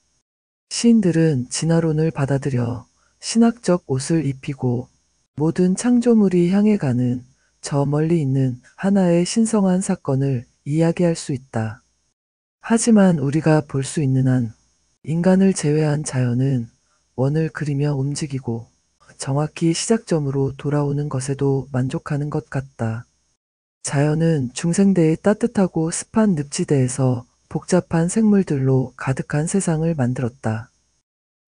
시인들은 진화론을 받아들여 신학적 옷을 입히고 모든 창조물이 향해 가는 저 멀리 있는 하나의 신성한 사건을 이야기할 수 있다. 하지만 우리가 볼 수 있는 한 인간을 제외한 자연은 원을 그리며 움직이고 정확히 시작점으로 돌아오는 것에도 만족하는 것 같다. 자연은 중생대의 따뜻하고 습한 늪지대에서 복잡한 생물들로 가득한 세상을 만들었다.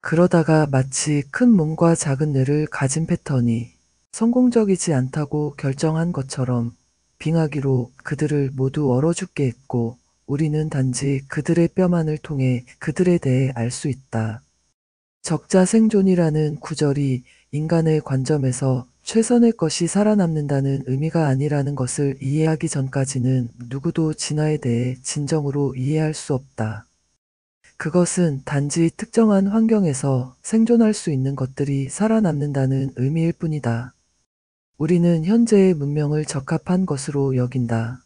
그러다가 마치 큰 몸과 작은 뇌를 가진 패턴이 성공적이지 않다고 결정한 것처럼 빙하기로 그들을 모두 얼어 죽게 했고 우리는 단지 그들의 뼈만을 통해 그들에 대해 알 수 있다. 적자생존이라는 구절이 인간의 관점에서 최선의 것이 살아남는다는 의미가 아니라는 것을 이해하기 전까지는 누구도 진화에 대해 진정으로 이해할 수 없다. 그것은 단지 특정한 환경에서 생존할 수 있는 것들이 살아남는다는 의미일 뿐이다. 우리는 현재의 문명을 적합한 것으로 여긴다.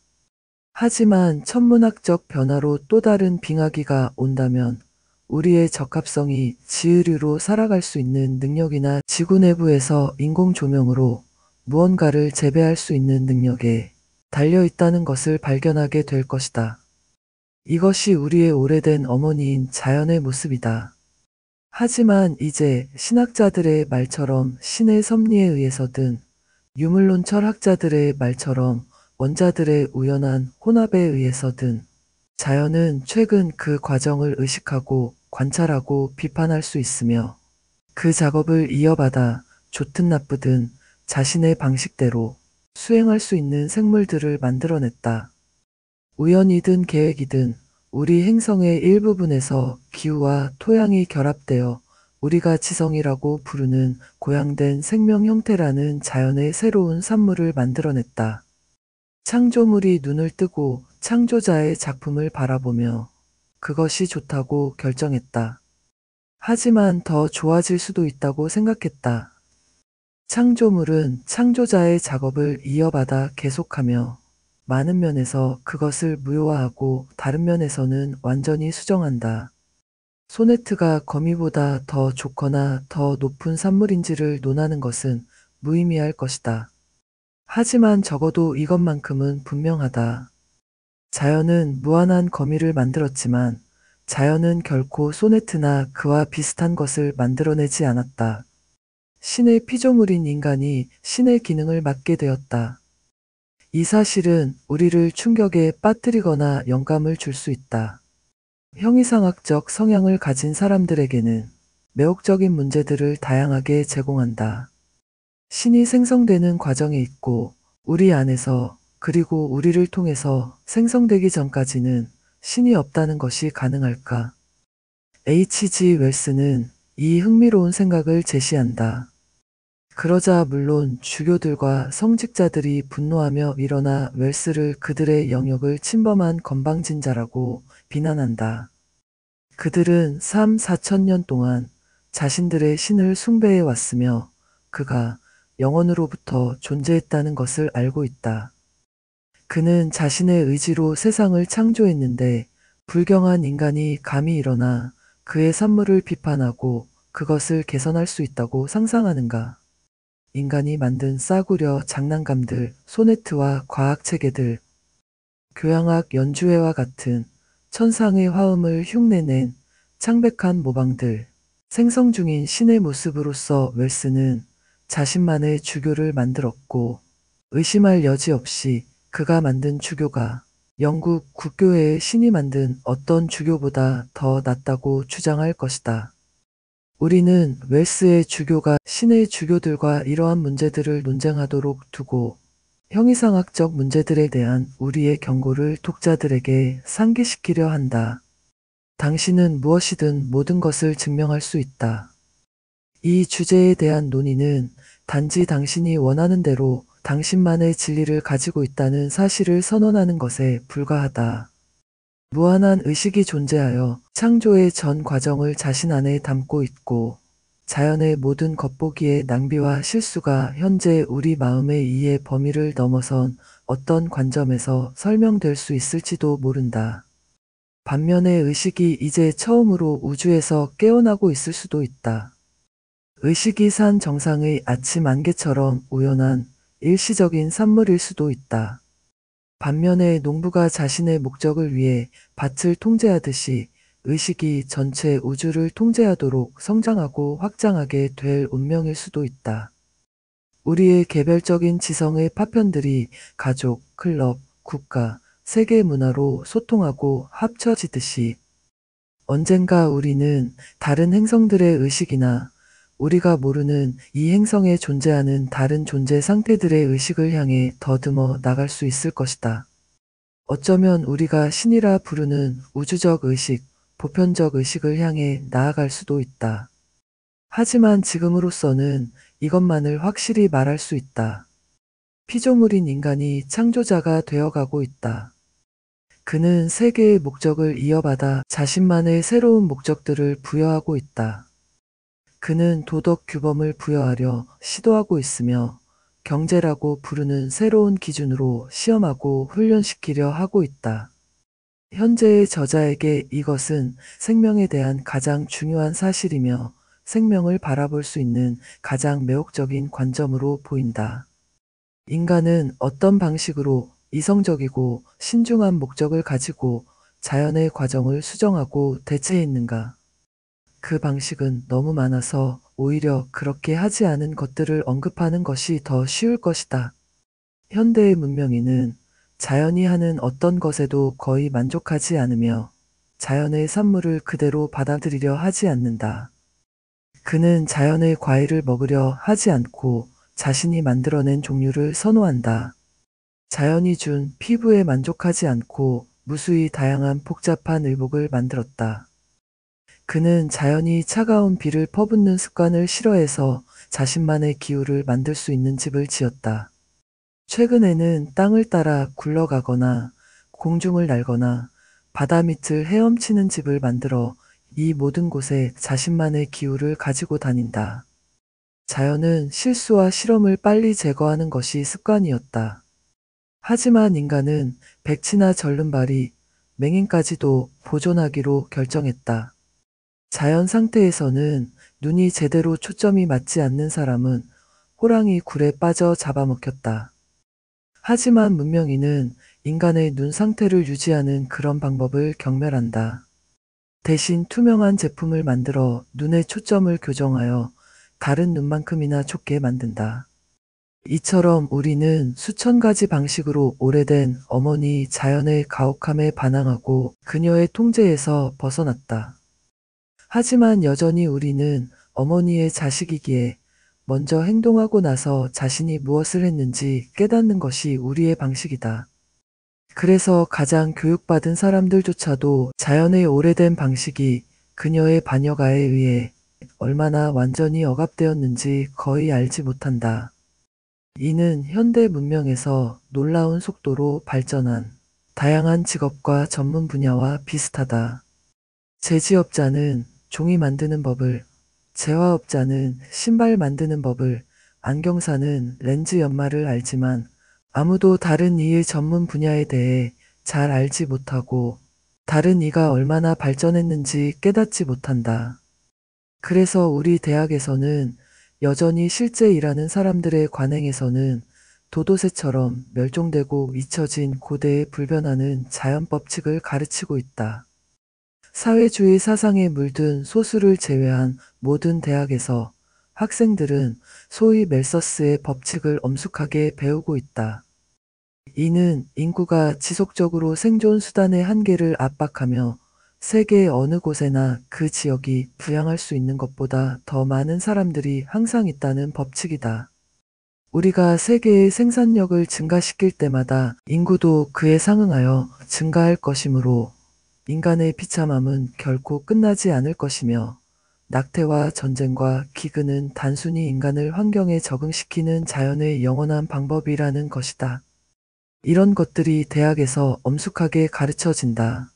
하지만 천문학적 변화로 또 다른 빙하기가 온다면 우리의 적합성이 지으류로 살아갈 수 있는 능력이나 지구 내부에서 인공 조명으로 무언가를 재배할 수 있는 능력에 달려 있다는 것을 발견하게 될 것이다. 이것이 우리의 오래된 어머니인 자연의 모습이다. 하지만 이제 신학자들의 말처럼 신의 섭리에 의해서든 유물론 철학자들의 말처럼 원자들의 우연한 혼합에 의해서든 자연은 최근 그 과정을 의식하고 관찰하고 비판할 수 있으며 그 작업을 이어받아 좋든 나쁘든 자신의 방식대로 수행할 수 있는 생물들을 만들어냈다. 우연이든 계획이든 우리 행성의 일부분에서 기후와 토양이 결합되어 우리가 지성이라고 부르는 고양된 생명 형태라는 자연의 새로운 산물을 만들어냈다. 창조물이 눈을 뜨고 창조자의 작품을 바라보며 그것이 좋다고 결정했다. 하지만 더 좋아질 수도 있다고 생각했다. 창조물은 창조자의 작업을 이어받아 계속하며 많은 면에서 그것을 무효화하고 다른 면에서는 완전히 수정한다. 소네트가 거미보다 더 좋거나 더 높은 산물인지를 논하는 것은 무의미할 것이다. 하지만 적어도 이것만큼은 분명하다. 자연은 무한한 거미를 만들었지만 자연은 결코 소네트나 그와 비슷한 것을 만들어내지 않았다. 신의 피조물인 인간이 신의 기능을 맡게 되었다. 이 사실은 우리를 충격에 빠뜨리거나 영감을 줄 수 있다. 형이상학적 성향을 가진 사람들에게는 매혹적인 문제들을 다양하게 제공한다. 신이 생성되는 과정에 있고 우리 안에서 그리고 우리를 통해서 생성되기 전까지는 신이 없다는 것이 가능할까? H.G. 웰스는 이 흥미로운 생각을 제시한다. 그러자 물론 주교들과 성직자들이 분노하며 일어나 웰스를 그들의 영역을 침범한 건방진자라고 비난한다. 그들은 3, 4천년 동안 자신들의 신을 숭배해 왔으며 그가 영원으로부터 존재했다는 것을 알고 있다. 그는 자신의 의지로 세상을 창조했는데 불경한 인간이 감히 일어나 그의 산물을 비판하고 그것을 개선할 수 있다고 상상하는가? 인간이 만든 싸구려 장난감들, 소네트와 과학체계들, 교향악 연주회와 같은 천상의 화음을 흉내낸 창백한 모방들, 생성 중인 신의 모습으로서 웰스는 자신만의 주교를 만들었고 의심할 여지 없이 그가 만든 주교가 영국 국교회의 신이 만든 어떤 주교보다 더 낫다고 주장할 것이다. 우리는 웰스의 주교가 신의 주교들과 이러한 문제들을 논쟁하도록 두고 형이상학적 문제들에 대한 우리의 경고를 독자들에게 상기시키려 한다. 당신은 무엇이든 모든 것을 증명할 수 있다. 이 주제에 대한 논의는 단지 당신이 원하는 대로 당신만의 진리를 가지고 있다는 사실을 선언하는 것에 불과하다. 무한한 의식이 존재하여 창조의 전 과정을 자신 안에 담고 있고 자연의 모든 겉보기의 낭비와 실수가 현재 우리 마음의 이해 범위를 넘어선 어떤 관점에서 설명될 수 있을지도 모른다. 반면에 의식이 이제 처음으로 우주에서 깨어나고 있을 수도 있다. 의식이 산 정상의 아침 안개처럼 우연한 일시적인 산물일 수도 있다. 반면에 농부가 자신의 목적을 위해 밭을 통제하듯이 의식이 전체 우주를 통제하도록 성장하고 확장하게 될 운명일 수도 있다. 우리의 개별적인 지성의 파편들이 가족, 클럽, 국가, 세계 문화로 소통하고 합쳐지듯이 언젠가 우리는 다른 행성들의 의식이나 우리가 모르는 이 행성에 존재하는 다른 존재 상태들의 의식을 향해 더듬어 나갈 수 있을 것이다. 어쩌면 우리가 신이라 부르는 우주적 의식, 보편적 의식을 향해 나아갈 수도 있다. 하지만 지금으로서는 이것만을 확실히 말할 수 있다. 피조물인 인간이 창조자가 되어가고 있다. 그는 세계의 목적을 이어받아 자신만의 새로운 목적들을 부여하고 있다. 그는 도덕 규범을 부여하려 시도하고 있으며 경제라고 부르는 새로운 기준으로 시험하고 훈련시키려 하고 있다. 현재의 저자에게 이것은 생명에 대한 가장 중요한 사실이며 생명을 바라볼 수 있는 가장 매혹적인 관점으로 보인다. 인간은 어떤 방식으로 이성적이고 신중한 목적을 가지고 자연의 과정을 수정하고 대체했는가? 그 방식은 너무 많아서 오히려 그렇게 하지 않은 것들을 언급하는 것이 더 쉬울 것이다. 현대의 문명인은 자연이 하는 어떤 것에도 거의 만족하지 않으며 자연의 산물을 그대로 받아들이려 하지 않는다. 그는 자연의 과일을 먹으려 하지 않고 자신이 만들어낸 종류를 선호한다. 자연이 준 피부에 만족하지 않고 무수히 다양한 복잡한 의복을 만들었다. 그는 자연이 차가운 비를 퍼붓는 습관을 싫어해서 자신만의 기후를 만들 수 있는 집을 지었다. 최근에는 땅을 따라 굴러가거나 공중을 날거나 바다 밑을 헤엄치는 집을 만들어 이 모든 곳에 자신만의 기후를 가지고 다닌다. 자연은 실수와 실험을 빨리 제거하는 것이 습관이었다. 하지만 인간은 백치나 절름발이 맹인까지도 보존하기로 결정했다. 자연 상태에서는 눈이 제대로 초점이 맞지 않는 사람은 호랑이 굴에 빠져 잡아먹혔다. 하지만 문명인은 인간의 눈 상태를 유지하는 그런 방법을 경멸한다. 대신 투명한 제품을 만들어 눈의 초점을 교정하여 다른 눈만큼이나 좁게 만든다. 이처럼 우리는 수천 가지 방식으로 오래된 어머니 자연의 가혹함에 반항하고 그녀의 통제에서 벗어났다. 하지만 여전히 우리는 어머니의 자식이기에 먼저 행동하고 나서 자신이 무엇을 했는지 깨닫는 것이 우리의 방식이다. 그래서 가장 교육받은 사람들조차도 자연의 오래된 방식이 그녀의 반역아에 의해 얼마나 완전히 억압되었는지 거의 알지 못한다. 이는 현대 문명에서 놀라운 속도로 발전한 다양한 직업과 전문 분야와 비슷하다. 제지업자는 종이 만드는 법을, 제화업자는 신발 만드는 법을, 안경사는 렌즈 연말을 알지만 아무도 다른 이의 전문 분야에 대해 잘 알지 못하고 다른 이가 얼마나 발전했는지 깨닫지 못한다. 그래서 우리 대학에서는 여전히 실제 일하는 사람들의 관행에서는 도도새처럼 멸종되고 잊혀진 고대에 불변하는 자연법칙을 가르치고 있다. 사회주의 사상에 물든 소수를 제외한 모든 대학에서 학생들은 소위 멜서스의 법칙을 엄숙하게 배우고 있다. 이는 인구가 지속적으로 생존 수단의 한계를 압박하며 세계의 어느 곳에나 그 지역이 부양할 수 있는 것보다 더 많은 사람들이 항상 있다는 법칙이다. 우리가 세계의 생산력을 증가시킬 때마다 인구도 그에 상응하여 증가할 것이므로 인간의 비참함은 결코 끝나지 않을 것이며 낙태와 전쟁과 기근은 단순히 인간을 환경에 적응시키는 자연의 영원한 방법이라는 것이다. 이런 것들이 대학에서 엄숙하게 가르쳐진다.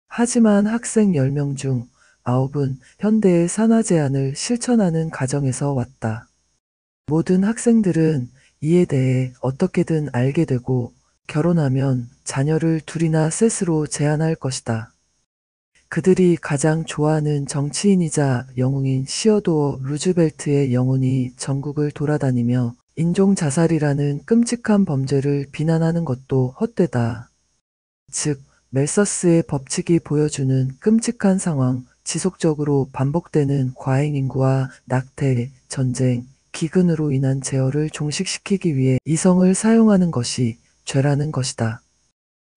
하지만 학생 10명 중 9은 현대의 산화 제한을 실천하는 가정에서 왔다. 모든 학생들은 이에 대해 어떻게든 알게 되고 결혼하면 자녀를 둘이나 셋으로 제한할 것이다. 그들이 가장 좋아하는 정치인이자 영웅인 시어도어 루즈벨트의 영혼이 전국을 돌아다니며 인종자살이라는 끔찍한 범죄를 비난하는 것도 헛되다. 즉, 멜서스의 법칙이 보여주는 끔찍한 상황, 지속적으로 반복되는 과잉인구와 낙태, 전쟁, 기근으로 인한 제어를 종식시키기 위해 이성을 사용하는 것이 죄라는 것이다.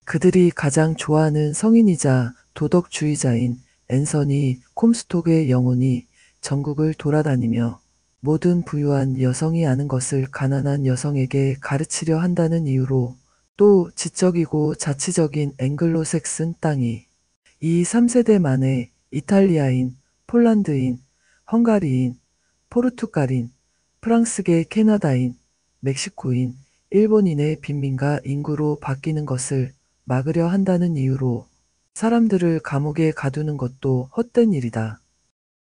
그들이 가장 좋아하는 성인이자 도덕주의자인 앤서니 콤스톡의 영혼이 전국을 돌아다니며 모든 부유한 여성이 아는 것을 가난한 여성에게 가르치려 한다는 이유로 또 지적이고 자치적인 앵글로색슨 땅이 이 3세대 만에 이탈리아인, 폴란드인, 헝가리인, 포르투갈인, 프랑스계 캐나다인, 멕시코인, 일본인의 빈민가 인구로 바뀌는 것을 막으려 한다는 이유로 사람들을 감옥에 가두는 것도 헛된 일이다.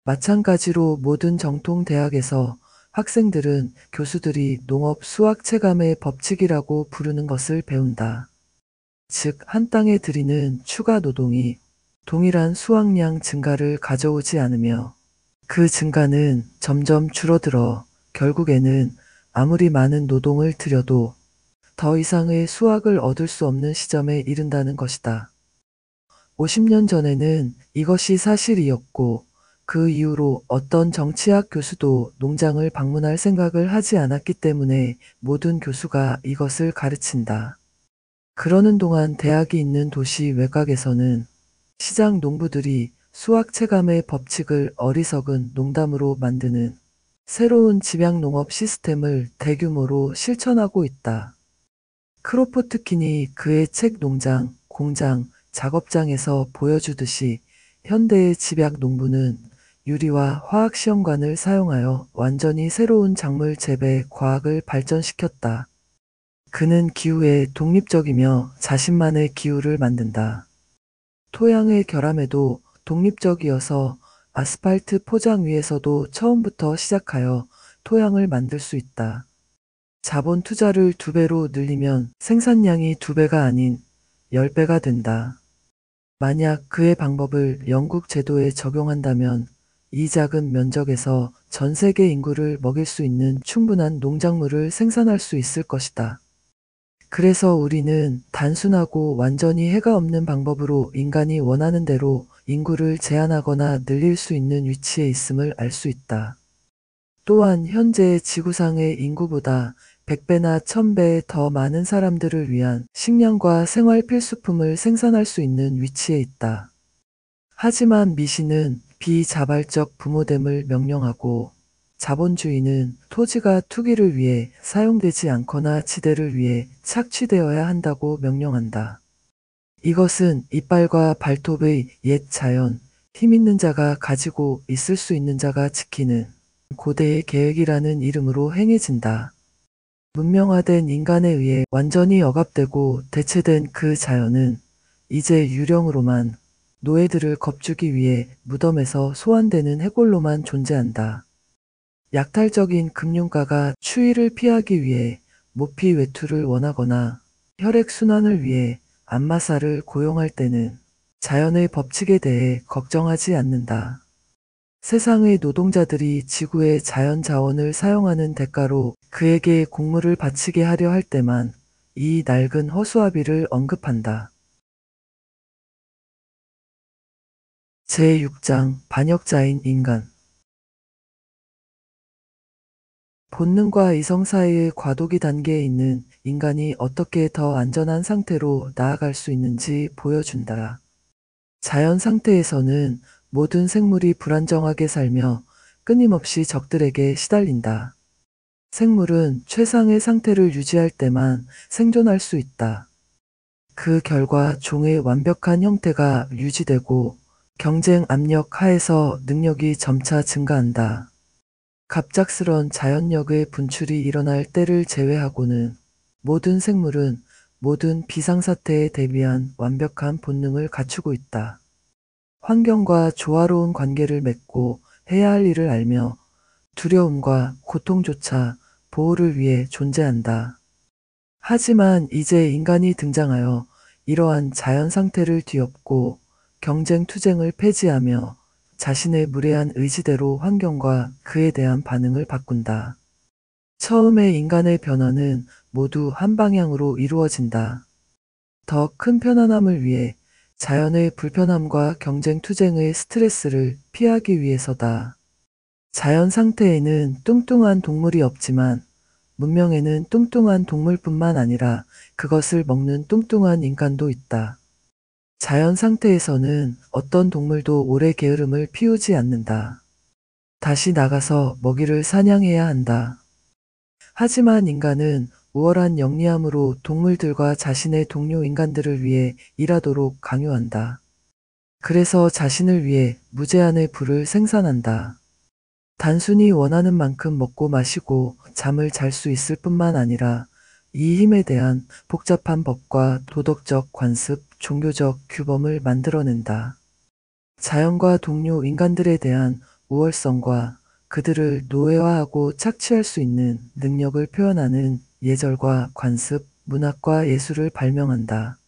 마찬가지로 모든 정통 대학에서 학생들은 교수들이 농업 수학 체감의 법칙이라고 부르는 것을 배운다. 즉, 한 땅에 들이는 추가 노동이 동일한 수확량 증가를 가져오지 않으며 그 증가는 점점 줄어들어 결국에는 아무리 많은 노동을 들여도 더 이상의 수확을 얻을 수 없는 시점에 이른다는 것이다. 50년 전에는 이것이 사실이었고 그 이후로 어떤 정치학 교수도 농장을 방문할 생각을 하지 않았기 때문에 모든 교수가 이것을 가르친다. 그러는 동안 대학이 있는 도시 외곽에서는 시장 농부들이 수학 체감의 법칙을 어리석은 농담으로 만드는 새로운 집약농업 시스템을 대규모로 실천하고 있다. 크로포트킨이 그의 책 농장, 공장, 작업장에서 보여주듯이 현대의 집약농부는 유리와 화학시험관을 사용하여 완전히 새로운 작물 재배 과학을 발전시켰다. 그는 기후에 독립적이며 자신만의 기후를 만든다. 토양의 결함에도 독립적이어서 아스팔트 포장 위에서도 처음부터 시작하여 토양을 만들 수 있다. 자본 투자를 2배로 늘리면 생산량이 2배가 아닌 10배가 된다. 만약 그의 방법을 영국 제도에 적용한다면 이 작은 면적에서 전 세계 인구를 먹일 수 있는 충분한 농작물을 생산할 수 있을 것이다. 그래서 우리는 단순하고 완전히 해가 없는 방법으로 인간이 원하는 대로 인구를 제한하거나 늘릴 수 있는 위치에 있음을 알 수 있다. 또한 현재 지구상의 인구보다 100배나 1000배 더 많은 사람들을 위한 식량과 생활 필수품을 생산할 수 있는 위치에 있다. 하지만 미신은 비자발적 부모됨을 명령하고 자본주의는 토지가 투기를 위해 사용되지 않거나 지대를 위해 착취되어야 한다고 명령한다. 이것은 이빨과 발톱의 옛 자연, 힘 있는 자가 가지고 있을 수 있는 자가 지키는 고대의 계획이라는 이름으로 행해진다. 문명화된 인간에 의해 완전히 억압되고 대체된 그 자연은 이제 유령으로만 노예들을 겁주기 위해 무덤에서 소환되는 해골로만 존재한다. 약탈적인 금융가가 추위를 피하기 위해 모피 외투를 원하거나 혈액순환을 위해 안마사를 고용할 때는 자연의 법칙에 대해 걱정하지 않는다. 세상의 노동자들이 지구의 자연 자원을 사용하는 대가로 그에게 공물을 바치게 하려 할 때만 이 낡은 허수아비를 언급한다. 제6장 반역자인 인간. 본능과 이성 사이의 과도기 단계에 있는 인간이 어떻게 더 안전한 상태로 나아갈 수 있는지 보여준다. 자연 상태에서는 모든 생물이 불안정하게 살며 끊임없이 적들에게 시달린다. 생물은 최상의 상태를 유지할 때만 생존할 수 있다. 그 결과 종의 완벽한 형태가 유지되고 경쟁 압력 하에서 능력이 점차 증가한다. 갑작스런 자연력의 분출이 일어날 때를 제외하고는 모든 생물은 모든 비상사태에 대비한 완벽한 본능을 갖추고 있다. 환경과 조화로운 관계를 맺고 해야 할 일을 알며 두려움과 고통조차 보호를 위해 존재한다. 하지만 이제 인간이 등장하여 이러한 자연 상태를 뒤엎고 경쟁 투쟁을 폐지하며 자신의 무례한 의지대로 환경과 그에 대한 반응을 바꾼다. 처음에 인간의 변화는 모두 한 방향으로 이루어진다. 더 큰 편안함을 위해 자연의 불편함과 경쟁 투쟁의 스트레스를 피하기 위해서다. 자연 상태에는 뚱뚱한 동물이 없지만 문명에는 뚱뚱한 동물뿐만 아니라 그것을 먹는 뚱뚱한 인간도 있다. 자연 상태에서는 어떤 동물도 오래 게으름을 피우지 않는다. 다시 나가서 먹이를 사냥해야 한다. 하지만 인간은 우월한 영리함으로 동물들과 자신의 동료 인간들을 위해 일하도록 강요한다. 그래서 자신을 위해 무제한의 불을 생산한다. 단순히 원하는 만큼 먹고 마시고 잠을 잘 수 있을 뿐만 아니라 이 힘에 대한 복잡한 법과 도덕적 관습, 종교적 규범을 만들어낸다. 자연과 동료 인간들에 대한 우월성과 그들을 노예화하고 착취할 수 있는 능력을 표현하는 예절과 관습, 문학과 예술을 발명한다.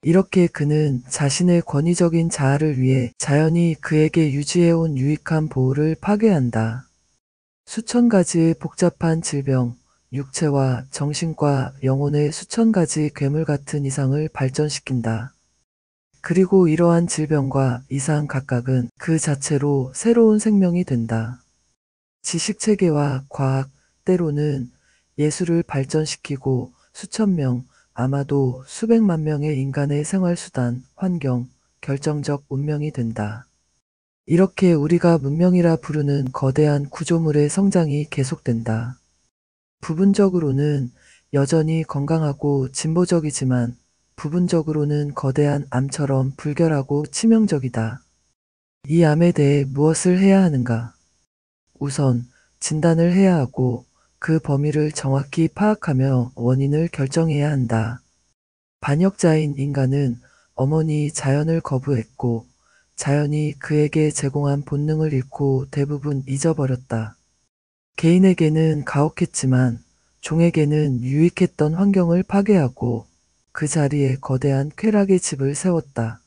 이렇게 그는 자신의 권위적인 자아를 위해 자연이 그에게 유지해온 유익한 보호를 파괴한다. 수천 가지의 복잡한 질병, 육체와 정신과 영혼의 수천 가지 괴물 같은 이상을 발전시킨다. 그리고 이러한 질병과 이상 각각은 그 자체로 새로운 생명이 된다. 지식체계와 과학, 때로는 예술을 발전시키고 수천 명, 아마도 수백만 명의 인간의 생활수단, 환경, 결정적 운명이 된다. 이렇게 우리가 문명이라 부르는 거대한 구조물의 성장이 계속된다. 부분적으로는 여전히 건강하고 진보적이지만 부분적으로는 거대한 암처럼 불결하고 치명적이다. 이 암에 대해 무엇을 해야 하는가? 우선 진단을 해야 하고 그 범위를 정확히 파악하며 원인을 결정해야 한다. 반역자인 인간은 어머니 자연을 거부했고 자연이 그에게 제공한 본능을 잃고 대부분 잊어버렸다. 개인에게는 가혹했지만 종에게는 유익했던 환경을 파괴하고 그 자리에 거대한 쾌락의 집을 세웠다.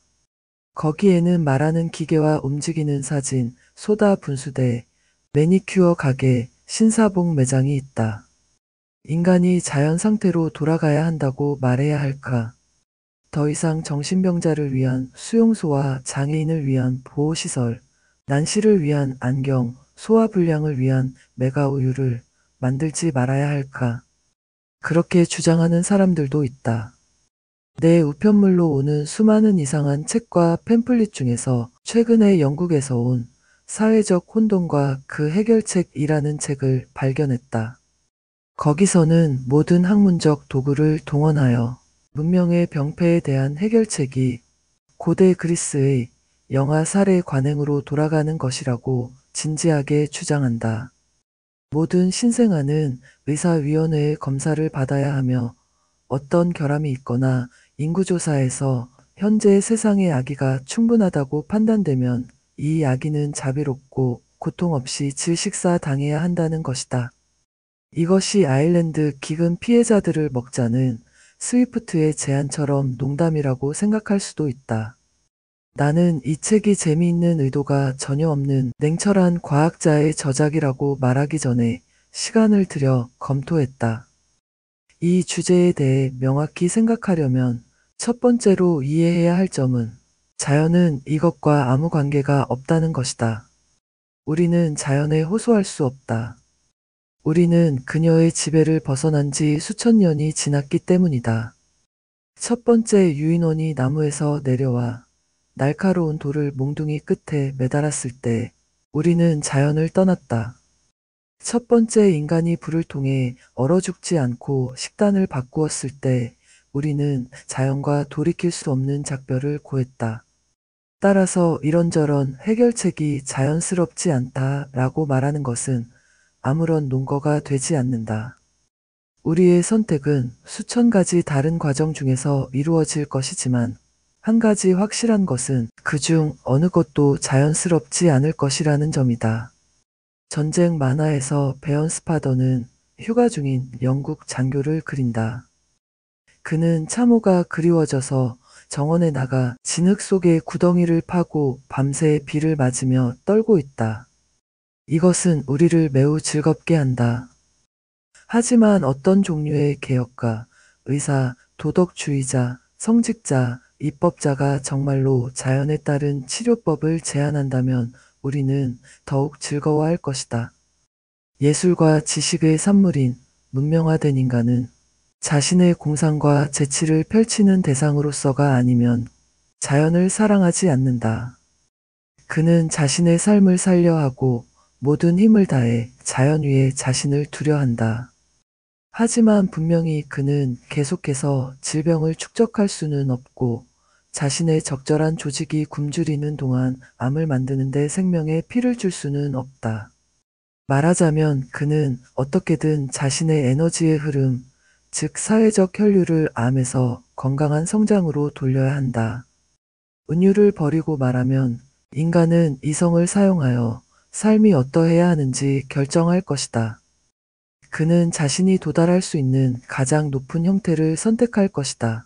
거기에는 말하는 기계와 움직이는 사진, 소다 분수대, 매니큐어 가게, 신사복 매장이 있다. 인간이 자연 상태로 돌아가야 한다고 말해야 할까? 더 이상 정신병자를 위한 수용소와 장애인을 위한 보호시설, 난시를 위한 안경, 소화불량을 위한 메가우유를 만들지 말아야 할까? 그렇게 주장하는 사람들도 있다. 내 우편물로 오는 수많은 이상한 책과 팸플릿 중에서 최근에 영국에서 온 사회적 혼돈과 그 해결책이라는 책을 발견했다. 거기서는 모든 학문적 도구를 동원하여 문명의 병폐에 대한 해결책이 고대 그리스의 영아 살해 관행으로 돌아가는 것이라고 진지하게 주장한다. 모든 신생아는 의사위원회의 검사를 받아야 하며 어떤 결함이 있거나 인구조사에서 현재 세상의 아기가 충분하다고 판단되면 이 아기는 자비롭고 고통 없이 질식사 당해야 한다는 것이다. 이것이 아일랜드 기근 피해자들을 먹자는 스위프트의 제안처럼 농담이라고 생각할 수도 있다. 나는 이 책이 재미있는 의도가 전혀 없는 냉철한 과학자의 저작이라고 말하기 전에 시간을 들여 검토했다. 이 주제에 대해 명확히 생각하려면 첫 번째로 이해해야 할 점은 자연은 이것과 아무 관계가 없다는 것이다. 우리는 자연에 호소할 수 없다. 우리는 그녀의 지배를 벗어난 지 수천 년이 지났기 때문이다. 첫 번째 유인원이 나무에서 내려와 날카로운 돌을 몽둥이 끝에 매달았을 때 우리는 자연을 떠났다. 첫 번째 인간이 불을 통해 얼어 죽지 않고 식단을 바꾸었을 때 우리는 자연과 돌이킬 수 없는 작별을 고했다. 따라서 이런저런 해결책이 자연스럽지 않다라고 말하는 것은 아무런 논거가 되지 않는다. 우리의 선택은 수천 가지 다른 과정 중에서 이루어질 것이지만 한 가지 확실한 것은 그중 어느 것도 자연스럽지 않을 것이라는 점이다. 전쟁 만화에서 베언 스파더는 휴가 중인 영국 장교를 그린다. 그는 참호가 그리워져서 정원에 나가 진흙 속에 구덩이를 파고 밤새 비를 맞으며 떨고 있다. 이것은 우리를 매우 즐겁게 한다. 하지만 어떤 종류의 개혁가, 의사, 도덕주의자, 성직자, 입법자가 정말로 자연에 따른 치료법을 제안한다면 우리는 더욱 즐거워할 것이다. 예술과 지식의 산물인 문명화된 인간은 자신의 공상과 재치를 펼치는 대상으로서가 아니면 자연을 사랑하지 않는다. 그는 자신의 삶을 살려 하고 모든 힘을 다해 자연 위에 자신을 두려 한다. 하지만 분명히 그는 계속해서 질병을 축적할 수는 없고 자신의 적절한 조직이 굶주리는 동안 암을 만드는데 생명의 피를 줄 수는 없다. 말하자면 그는 어떻게든 자신의 에너지의 흐름, 즉 사회적 혈류를 암에서 건강한 성장으로 돌려야 한다. 은유를 버리고 말하면 인간은 이성을 사용하여 삶이 어떠해야 하는지 결정할 것이다. 그는 자신이 도달할 수 있는 가장 높은 형태를 선택할 것이다.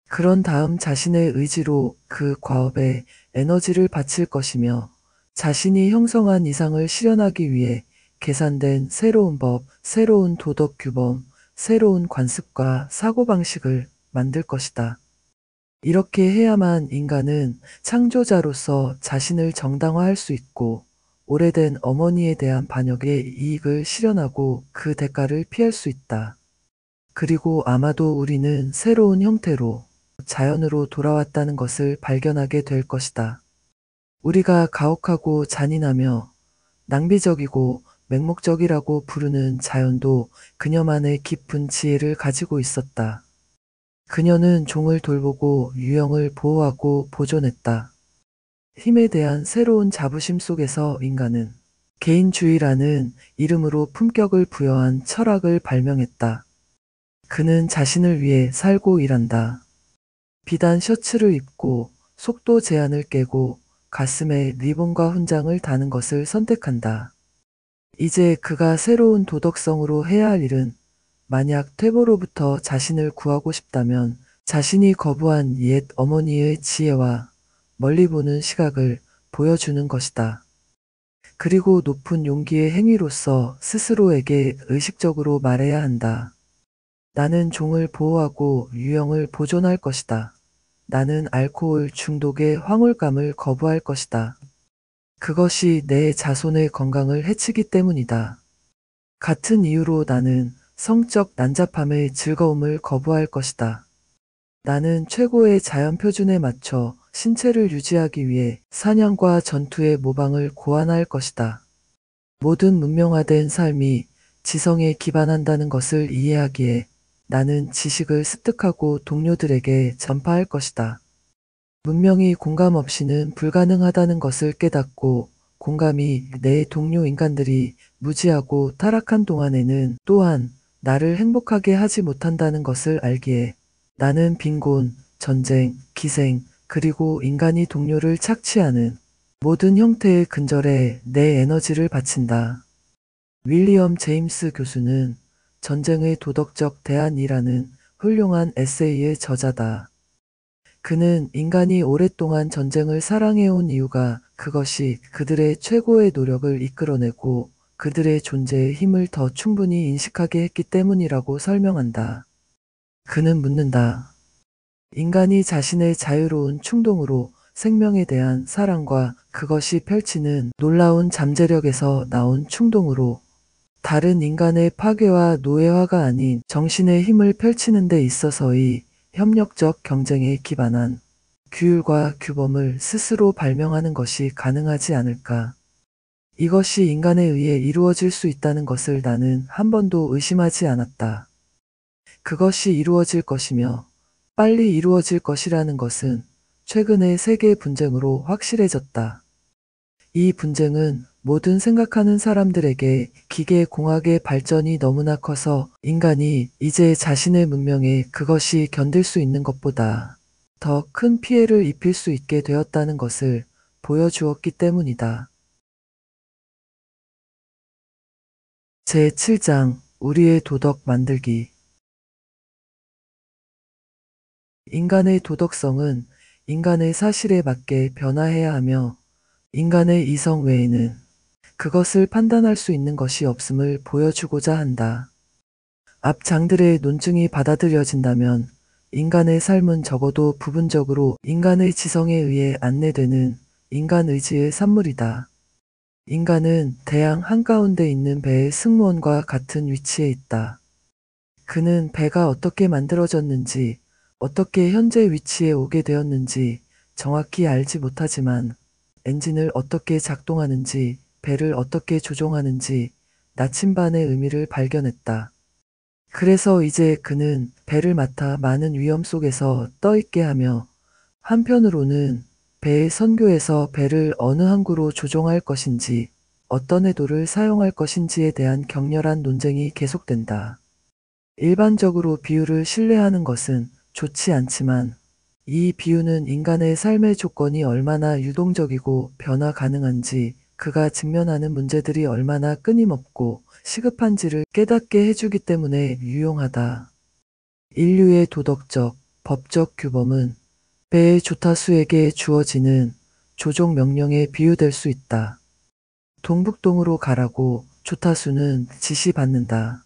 그런 다음 자신의 의지로 그 과업에 에너지를 바칠 것이며 자신이 형성한 이상을 실현하기 위해 계산된 새로운 법, 새로운 도덕 규범, 새로운 관습과 사고방식을 만들 것이다. 이렇게 해야만 인간은 창조자로서 자신을 정당화할 수 있고 오래된 어머니에 대한 반역의 이익을 실현하고 그 대가를 피할 수 있다. 그리고 아마도 우리는 새로운 형태로 자연으로 돌아왔다는 것을 발견하게 될 것이다. 우리가 가혹하고 잔인하며 낭비적이고 맹목적이라고 부르는 자연도 그녀만의 깊은 지혜를 가지고 있었다. 그녀는 종을 돌보고 유형을 보호하고 보존했다. 힘에 대한 새로운 자부심 속에서 인간은 개인주의라는 이름으로 품격을 부여한 철학을 발명했다. 그는 자신을 위해 살고 일한다. 비단 셔츠를 입고 속도 제한을 깨고 가슴에 리본과 훈장을 다는 것을 선택한다. 이제 그가 새로운 도덕성으로 해야 할 일은 만약 퇴보로부터 자신을 구하고 싶다면 자신이 거부한 옛 어머니의 지혜와 멀리 보는 시각을 보여주는 것이다. 그리고 높은 용기의 행위로서 스스로에게 의식적으로 말해야 한다. 나는 종을 보호하고 유형을 보존할 것이다. 나는 알코올 중독의 황홀감을 거부할 것이다. 그것이 내 자손의 건강을 해치기 때문이다. 같은 이유로 나는 성적 난잡함의 즐거움을 거부할 것이다. 나는 최고의 자연 표준에 맞춰 신체를 유지하기 위해 사냥과 전투의 모방을 고안할 것이다. 모든 문명화된 삶이 지성에 기반한다는 것을 이해하기에 나는 지식을 습득하고 동료들에게 전파할 것이다. 문명이 공감 없이는 불가능하다는 것을 깨닫고 공감이 내 동료 인간들이 무지하고 타락한 동안에는 또한 나를 행복하게 하지 못한다는 것을 알기에 나는 빈곤, 전쟁, 기생, 그리고 인간이 동료를 착취하는 모든 형태의 근절에 내 에너지를 바친다. 윌리엄 제임스 교수는 전쟁의 도덕적 대안이라는 훌륭한 에세이의 저자다. 그는 인간이 오랫동안 전쟁을 사랑해온 이유가 그것이 그들의 최고의 노력을 이끌어내고 그들의 존재의 힘을 더 충분히 인식하게 했기 때문이라고 설명한다. 그는 묻는다. 인간이 자신의 자유로운 충동으로 생명에 대한 사랑과 그것이 펼치는 놀라운 잠재력에서 나온 충동으로 다른 인간의 파괴와 노예화가 아닌 정신의 힘을 펼치는 데 있어서의 협력적 경쟁에 기반한 규율과 규범을 스스로 발명하는 것이 가능하지 않을까. 이것이 인간에 의해 이루어질 수 있다는 것을 나는 한 번도 의심하지 않았다. 그것이 이루어질 것이며 빨리 이루어질 것이라는 것은 최근의 세계 분쟁으로 확실해졌다. 이 분쟁은 모든 생각하는 사람들에게 기계공학의 발전이 너무나 커서 인간이 이제 자신의 문명에 그것이 견딜 수 있는 것보다 더 큰 피해를 입힐 수 있게 되었다는 것을 보여주었기 때문이다. 제7장 우리의 도덕 만들기. 인간의 도덕성은 인간의 사실에 맞게 변화해야 하며 인간의 이성 외에는 그것을 판단할 수 있는 것이 없음을 보여주고자 한다. 앞 장들의 논증이 받아들여진다면 인간의 삶은 적어도 부분적으로 인간의 지성에 의해 안내되는 인간 의지의 산물이다. 인간은 대양 한가운데 있는 배의 승무원과 같은 위치에 있다. 그는 배가 어떻게 만들어졌는지, 어떻게 현재 위치에 오게 되었는지 정확히 알지 못하지만 엔진을 어떻게 작동하는지, 배를 어떻게 조종하는지 나침반의 의미를 발견했다. 그래서 이제 그는 배를 맡아 많은 위험 속에서 떠있게 하며 한편으로는 배의 선교에서 배를 어느 항구로 조종할 것인지, 어떤 애도를 사용할 것인지에 대한 격렬한 논쟁이 계속된다. 일반적으로 비유를 신뢰하는 것은 좋지 않지만 이 비유는 인간의 삶의 조건이 얼마나 유동적이고 변화 가능한지, 그가 직면하는 문제들이 얼마나 끊임없고 시급한지를 깨닫게 해주기 때문에 유용하다. 인류의 도덕적, 법적 규범은 배의 조타수에게 주어지는 조종 명령에 비유될 수 있다. 동북동으로 가라고 조타수는 지시받는다.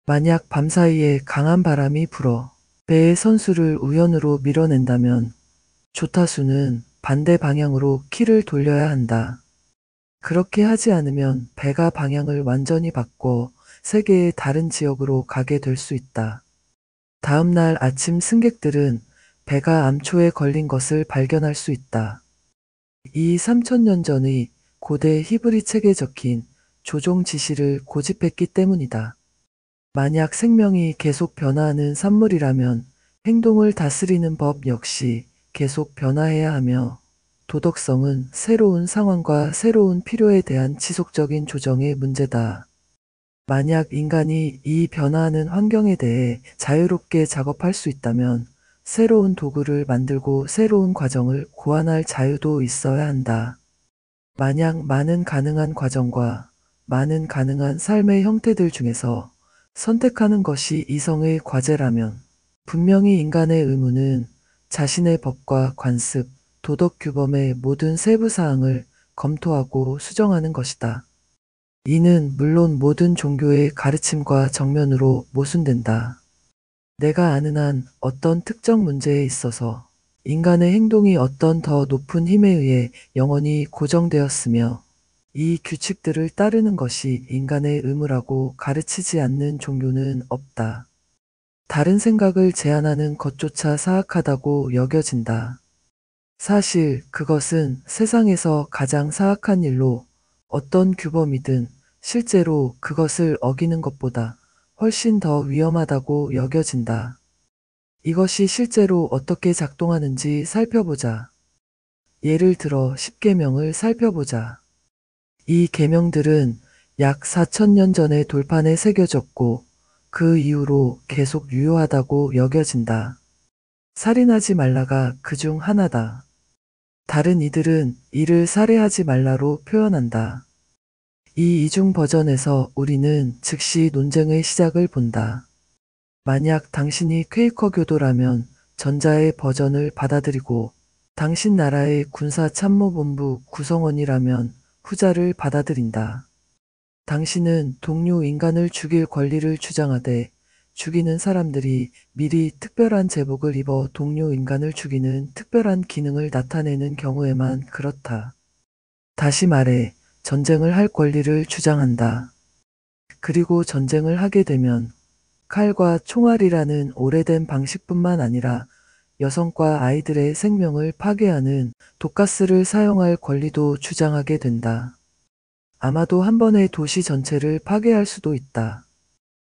만약 밤사이에 강한 바람이 불어 배의 선수를 우연으로 밀어낸다면 조타수는 반대 방향으로 키를 돌려야 한다. 그렇게 하지 않으면 배가 방향을 완전히 바꿔 세계의 다른 지역으로 가게 될 수 있다. 다음 날 아침 승객들은 배가 암초에 걸린 것을 발견할 수 있다. 이 3000년 전의 고대 히브리 책에 적힌 조종 지시를 고집했기 때문이다. 만약 생명이 계속 변화하는 산물이라면 행동을 다스리는 법 역시 계속 변화해야 하며, 도덕성은 새로운 상황과 새로운 필요에 대한 지속적인 조정의 문제다. 만약 인간이 이 변화하는 환경에 대해 자유롭게 작업할 수 있다면 새로운 도구를 만들고 새로운 과정을 고안할 자유도 있어야 한다. 만약 많은 가능한 과정과 많은 가능한 삶의 형태들 중에서 선택하는 것이 이성의 과제라면 분명히 인간의 의무는 자신의 법과 관습, 도덕 규범의 모든 세부 사항을 검토하고 수정하는 것이다. 이는 물론 모든 종교의 가르침과 정면으로 모순된다. 내가 아는 한 어떤 특정 문제에 있어서 인간의 행동이 어떤 더 높은 힘에 의해 영원히 고정되었으며 이 규칙들을 따르는 것이 인간의 의무라고 가르치지 않는 종교는 없다. 다른 생각을 제안하는 것조차 사악하다고 여겨진다. 사실 그것은 세상에서 가장 사악한 일로, 어떤 규범이든 실제로 그것을 어기는 것보다 훨씬 더 위험하다고 여겨진다. 이것이 실제로 어떻게 작동하는지 살펴보자. 예를 들어 10계명을 살펴보자. 이 계명들은 약 4000년 전에 돌판에 새겨졌고 그 이후로 계속 유효하다고 여겨진다. 살인하지 말라가 그 중 하나다. 다른 이들은 이를 살해하지 말라로 표현한다. 이 이중 버전에서 우리는 즉시 논쟁의 시작을 본다. 만약 당신이 퀘이커 교도라면 전자의 버전을 받아들이고, 당신 나라의 군사참모본부 구성원이라면 후자를 받아들인다. 당신은 동료 인간을 죽일 권리를 주장하되 죽이는 사람들이 미리 특별한 제복을 입어 동료 인간을 죽이는 특별한 기능을 나타내는 경우에만 그렇다. 다시 말해 전쟁을 할 권리를 주장한다. 그리고 전쟁을 하게 되면 칼과 총알이라는 오래된 방식뿐만 아니라 여성과 아이들의 생명을 파괴하는 독가스를 사용할 권리도 주장하게 된다. 아마도 한 번에 도시 전체를 파괴할 수도 있다.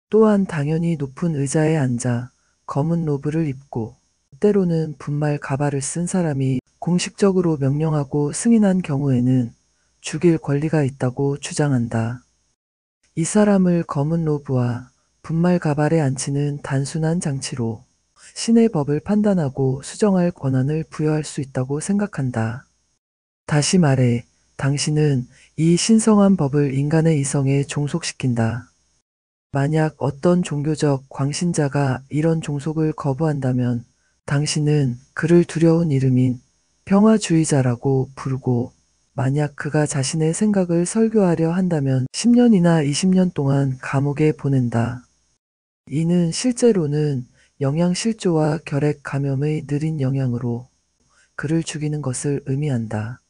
또한 당연히 높은 의자에 앉아 검은 로브를 입고 때로는 분말 가발을 쓴 사람이 공식적으로 명령하고 승인한 경우에는 죽일 권리가 있다고 주장한다. 이 사람을 검은 로브와 분말 가발에 앉히는 단순한 장치로 신의 법을 판단하고 수정할 권한을 부여할 수 있다고 생각한다. 다시 말해, 당신은 이 신성한 법을 인간의 이성에 종속시킨다. 만약 어떤 종교적 광신자가 이런 종속을 거부한다면 당신은 그를 두려운 이름인 평화주의자라고 부르고, 만약 그가 자신의 생각을 설교하려 한다면 10년이나 20년 동안 감옥에 보낸다. 이는 실제로는 영양실조와 결핵 감염의 느린 영향으로 그를 죽이는 것을 의미한다.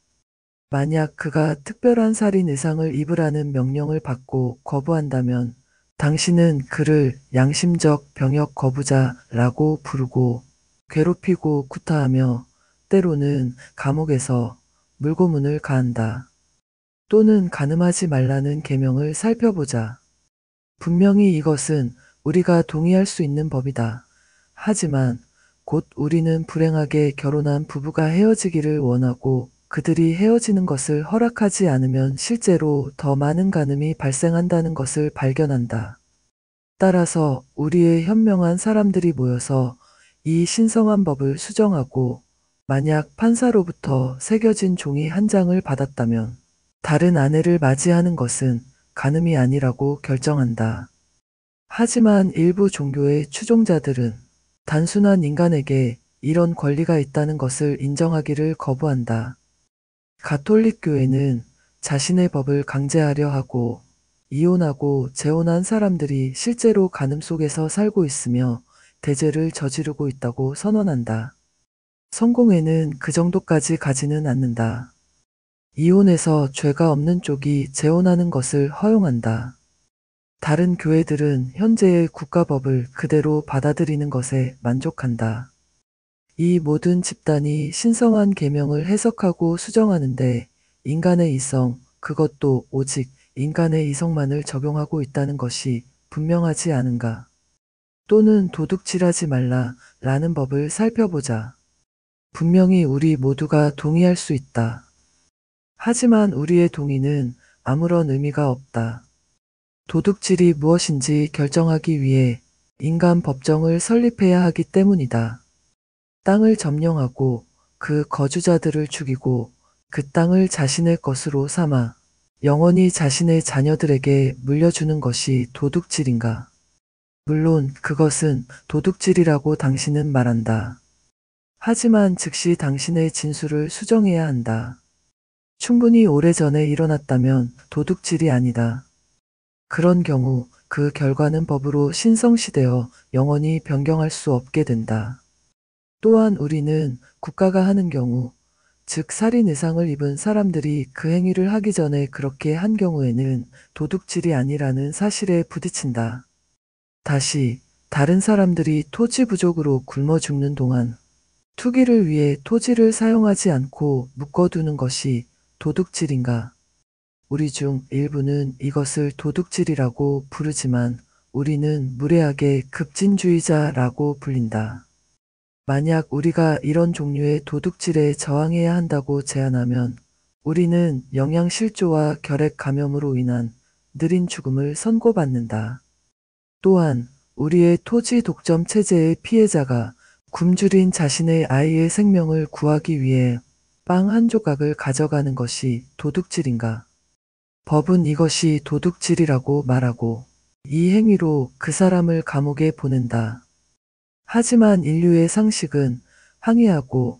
만약 그가 특별한 살인 의상을 입으라는 명령을 받고 거부한다면 당신은 그를 양심적 병역 거부자라고 부르고 괴롭히고 구타하며 때로는 감옥에서 물고문을 가한다. 또는 간음하지 말라는 계명을 살펴보자. 분명히 이것은 우리가 동의할 수 있는 법이다. 하지만 곧 우리는 불행하게 결혼한 부부가 헤어지기를 원하고 그들이 헤어지는 것을 허락하지 않으면 실제로 더 많은 간음이 발생한다는 것을 발견한다. 따라서 우리의 현명한 사람들이 모여서 이 신성한 법을 수정하고 만약 판사로부터 새겨진 종이 한 장을 받았다면 다른 아내를 맞이하는 것은 간음이 아니라고 결정한다. 하지만 일부 종교의 추종자들은 단순한 인간에게 이런 권리가 있다는 것을 인정하기를 거부한다. 가톨릭 교회는 자신의 법을 강제하려 하고 이혼하고 재혼한 사람들이 실제로 간음 속에서 살고 있으며 대죄를 저지르고 있다고 선언한다. 성공회는 그 정도까지 가지는 않는다. 이혼해서 죄가 없는 쪽이 재혼하는 것을 허용한다. 다른 교회들은 현재의 국가법을 그대로 받아들이는 것에 만족한다. 이 모든 집단이 신성한 계명을 해석하고 수정하는데 인간의 이성, 그것도 오직 인간의 이성만을 적용하고 있다는 것이 분명하지 않은가? 또는 도둑질하지 말라 라는 법을 살펴보자. 분명히 우리 모두가 동의할 수 있다. 하지만 우리의 동의는 아무런 의미가 없다. 도둑질이 무엇인지 결정하기 위해 인간 법정을 설립해야 하기 때문이다. 땅을 점령하고 그 거주자들을 죽이고 그 땅을 자신의 것으로 삼아 영원히 자신의 자녀들에게 물려주는 것이 도둑질인가? 물론 그것은 도둑질이라고 당신은 말한다. 하지만 즉시 당신의 진술을 수정해야 한다. 충분히 오래전에 일어났다면 도둑질이 아니다. 그런 경우 그 결과는 법으로 신성시되어 영원히 변경할 수 없게 된다. 또한 우리는 국가가 하는 경우, 즉 살인 의상을 입은 사람들이 그 행위를 하기 전에 그렇게 한 경우에는 도둑질이 아니라는 사실에 부딪힌다. 다시 다른 사람들이 토지 부족으로 굶어 죽는 동안 투기를 위해 토지를 사용하지 않고 묶어두는 것이 도둑질인가? 우리 중 일부는 이것을 도둑질이라고 부르지만 우리는 무례하게 급진주의자라고 불린다. 만약 우리가 이런 종류의 도둑질에 저항해야 한다고 제안하면 우리는 영양실조와 결핵 감염으로 인한 느린 죽음을 선고받는다. 또한 우리의 토지 독점 체제의 피해자가 굶주린 자신의 아이의 생명을 구하기 위해 빵 한 조각을 가져가는 것이 도둑질인가? 법은 이것이 도둑질이라고 말하고 이 행위로 그 사람을 감옥에 보낸다. 하지만 인류의 상식은 항의하고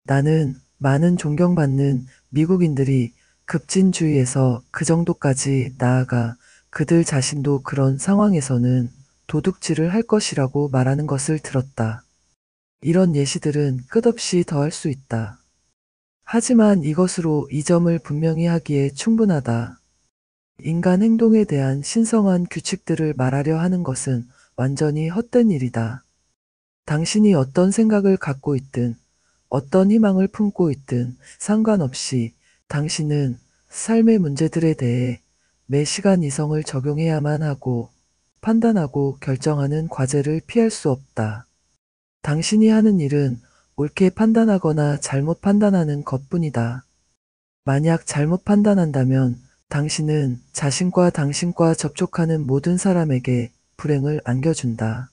나는 많은 존경받는 미국인들이 급진주의에서 그 정도까지 나아가 그들 자신도 그런 상황에서는 도둑질을 할 것이라고 말하는 것을 들었다. 이런 예시들은 끝없이 더할 수 있다. 하지만 이것으로 이 점을 분명히 하기에 충분하다. 인간 행동에 대한 신성한 규칙들을 말하려 하는 것은 완전히 헛된 일이다. 당신이 어떤 생각을 갖고 있든 어떤 희망을 품고 있든 상관없이 당신은 삶의 문제들에 대해 매 시간 이성을 적용해야만 하고 판단하고 결정하는 과제를 피할 수 없다. 당신이 하는 일은 옳게 판단하거나 잘못 판단하는 것뿐이다. 만약 잘못 판단한다면 당신은 자신과 당신과 접촉하는 모든 사람에게 불행을 안겨준다.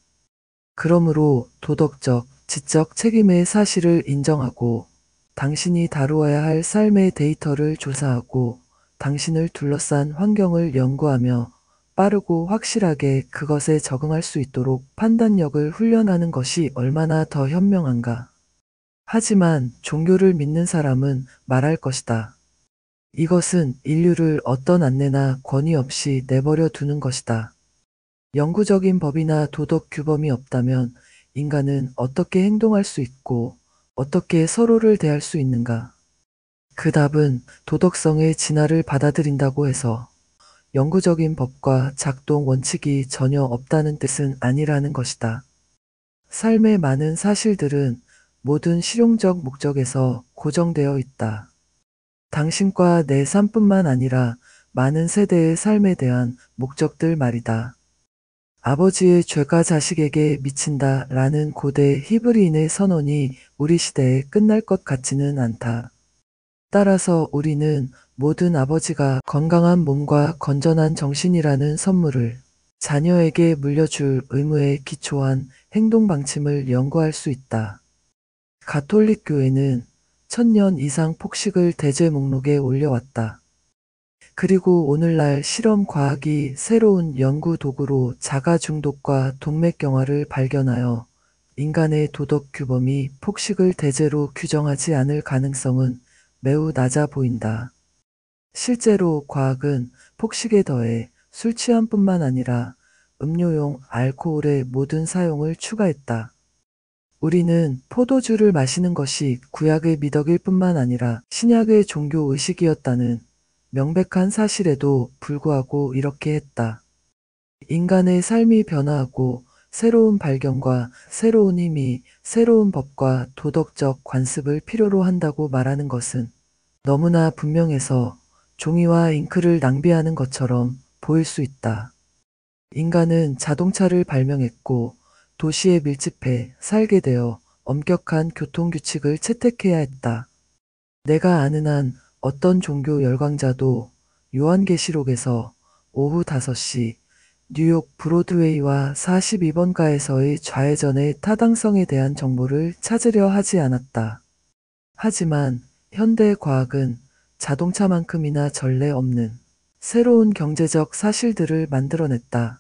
그러므로 도덕적, 지적 책임의 사실을 인정하고 당신이 다루어야 할 삶의 데이터를 조사하고 당신을 둘러싼 환경을 연구하며 빠르고 확실하게 그것에 적응할 수 있도록 판단력을 훈련하는 것이 얼마나 더 현명한가. 하지만 종교를 믿는 사람은 말할 것이다. 이것은 인류를 어떤 안내나 권위 없이 내버려 두는 것이다. 영구적인 법이나 도덕 규범이 없다면 인간은 어떻게 행동할 수 있고 어떻게 서로를 대할 수 있는가? 그 답은 도덕성의 진화를 받아들인다고 해서 영구적인 법과 작동 원칙이 전혀 없다는 뜻은 아니라는 것이다. 삶의 많은 사실들은 모든 실용적 목적에서 고정되어 있다. 당신과 내 삶뿐만 아니라 많은 세대의 삶에 대한 목적들 말이다. 아버지의 죄가 자식에게 미친다 라는 고대 히브리인의 선언이 우리 시대에 끝날 것 같지는 않다. 따라서 우리는 모든 아버지가 건강한 몸과 건전한 정신이라는 선물을 자녀에게 물려줄 의무에 기초한 행동 방침을 연구할 수 있다. 가톨릭 교회는 1000년 이상 폭식을 대죄 목록에 올려왔다. 그리고 오늘날 실험 과학이 새로운 연구 도구로 자가 중독과 동맥경화를 발견하여 인간의 도덕 규범이 폭식을 대죄로 규정하지 않을 가능성은 매우 낮아 보인다. 실제로 과학은 폭식에 더해 술 취함뿐만 아니라 음료용 알코올의 모든 사용을 추가했다. 우리는 포도주를 마시는 것이 구약의 미덕일 뿐만 아니라 신약의 종교 의식이었다는 명백한 사실에도 불구하고 이렇게 했다. 인간의 삶이 변화하고 새로운 발견과 새로운 힘이 새로운 법과 도덕적 관습을 필요로 한다고 말하는 것은 너무나 분명해서 종이와 잉크를 낭비하는 것처럼 보일 수 있다. 인간은 자동차를 발명했고 도시에 밀집해 살게 되어 엄격한 교통규칙을 채택해야 했다. 내가 아는 한 어떤 종교 열광자도 요한계시록에서 오후 5시 뉴욕 브로드웨이와 42번가에서의 좌회전의 타당성에 대한 정보를 찾으려 하지 않았다. 하지만 현대 과학은 자동차만큼이나 전례 없는 새로운 경제적 사실들을 만들어냈다.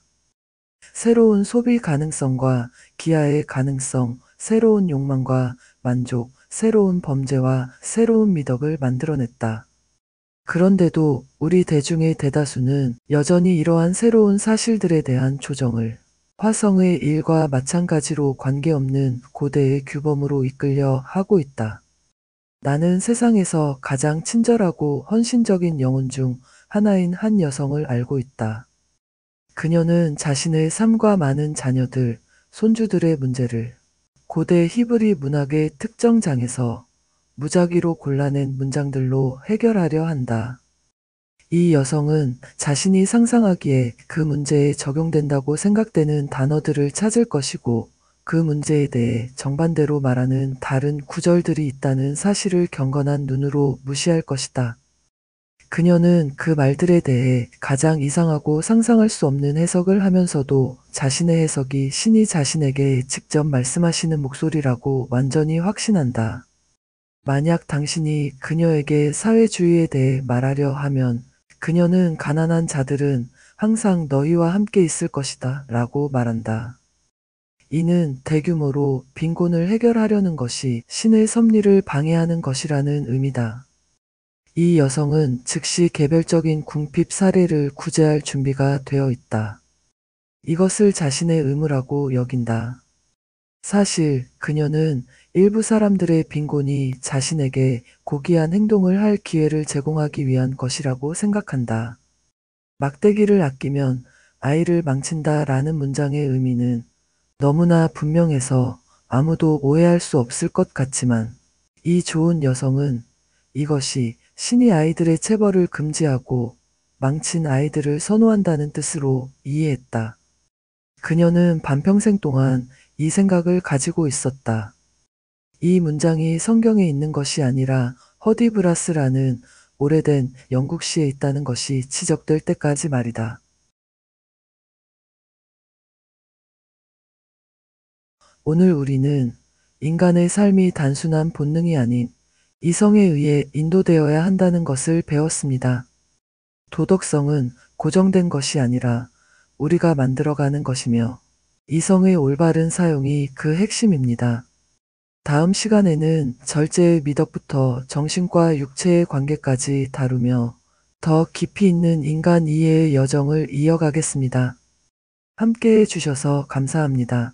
새로운 소비 가능성과 기하의 가능성, 새로운 욕망과 만족, 새로운 범죄와 새로운 미덕을 만들어냈다. 그런데도 우리 대중의 대다수는 여전히 이러한 새로운 사실들에 대한 조정을 화성의 일과 마찬가지로 관계없는 고대의 규범으로 이끌려 하고 있다. 나는 세상에서 가장 친절하고 헌신적인 영혼 중 하나인 한 여성을 알고 있다. 그녀는 자신의 삶과 많은 자녀들, 손주들의 문제를 고대 히브리 문학의 특정 장에서 무작위로 골라낸 문장들로 해결하려 한다. 이 여성은 자신이 상상하기에 그 문제에 적용된다고 생각되는 단어들을 찾을 것이고 그 문제에 대해 정반대로 말하는 다른 구절들이 있다는 사실을 경건한 눈으로 무시할 것이다. 그녀는 그 말들에 대해 가장 이상하고 상상할 수 없는 해석을 하면서도 자신의 해석이 신이 자신에게 직접 말씀하시는 목소리라고 완전히 확신한다. 만약 당신이 그녀에게 사회주의에 대해 말하려 하면 그녀는 가난한 자들은 항상 너희와 함께 있을 것이다 라고 말한다. 이는 대규모로 빈곤을 해결하려는 것이 신의 섭리를 방해하는 것이라는 의미다. 이 여성은 즉시 개별적인 궁핍 사례를 구제할 준비가 되어 있다. 이것을 자신의 의무라고 여긴다. 사실 그녀는 일부 사람들의 빈곤이 자신에게 고귀한 행동을 할 기회를 제공하기 위한 것이라고 생각한다. 막대기를 아끼면 아이를 망친다 라는 문장의 의미는 너무나 분명해서 아무도 오해할 수 없을 것 같지만 이 좋은 여성은 이것이 신이 아이들의 체벌을 금지하고 망친 아이들을 선호한다는 뜻으로 이해했다. 그녀는 반평생 동안 이 생각을 가지고 있었다. 이 문장이 성경에 있는 것이 아니라 허디브라스라는 오래된 영국 시에 있다는 것이 지적될 때까지 말이다. 오늘 우리는 인간의 삶이 단순한 본능이 아닌 이성에 의해 인도되어야 한다는 것을 배웠습니다. 도덕성은 고정된 것이 아니라 우리가 만들어가는 것이며 이성의 올바른 사용이 그 핵심입니다. 다음 시간에는 절제의 미덕부터 정신과 육체의 관계까지 다루며 더 깊이 있는 인간 이해의 여정을 이어가겠습니다. 함께 해주셔서 감사합니다.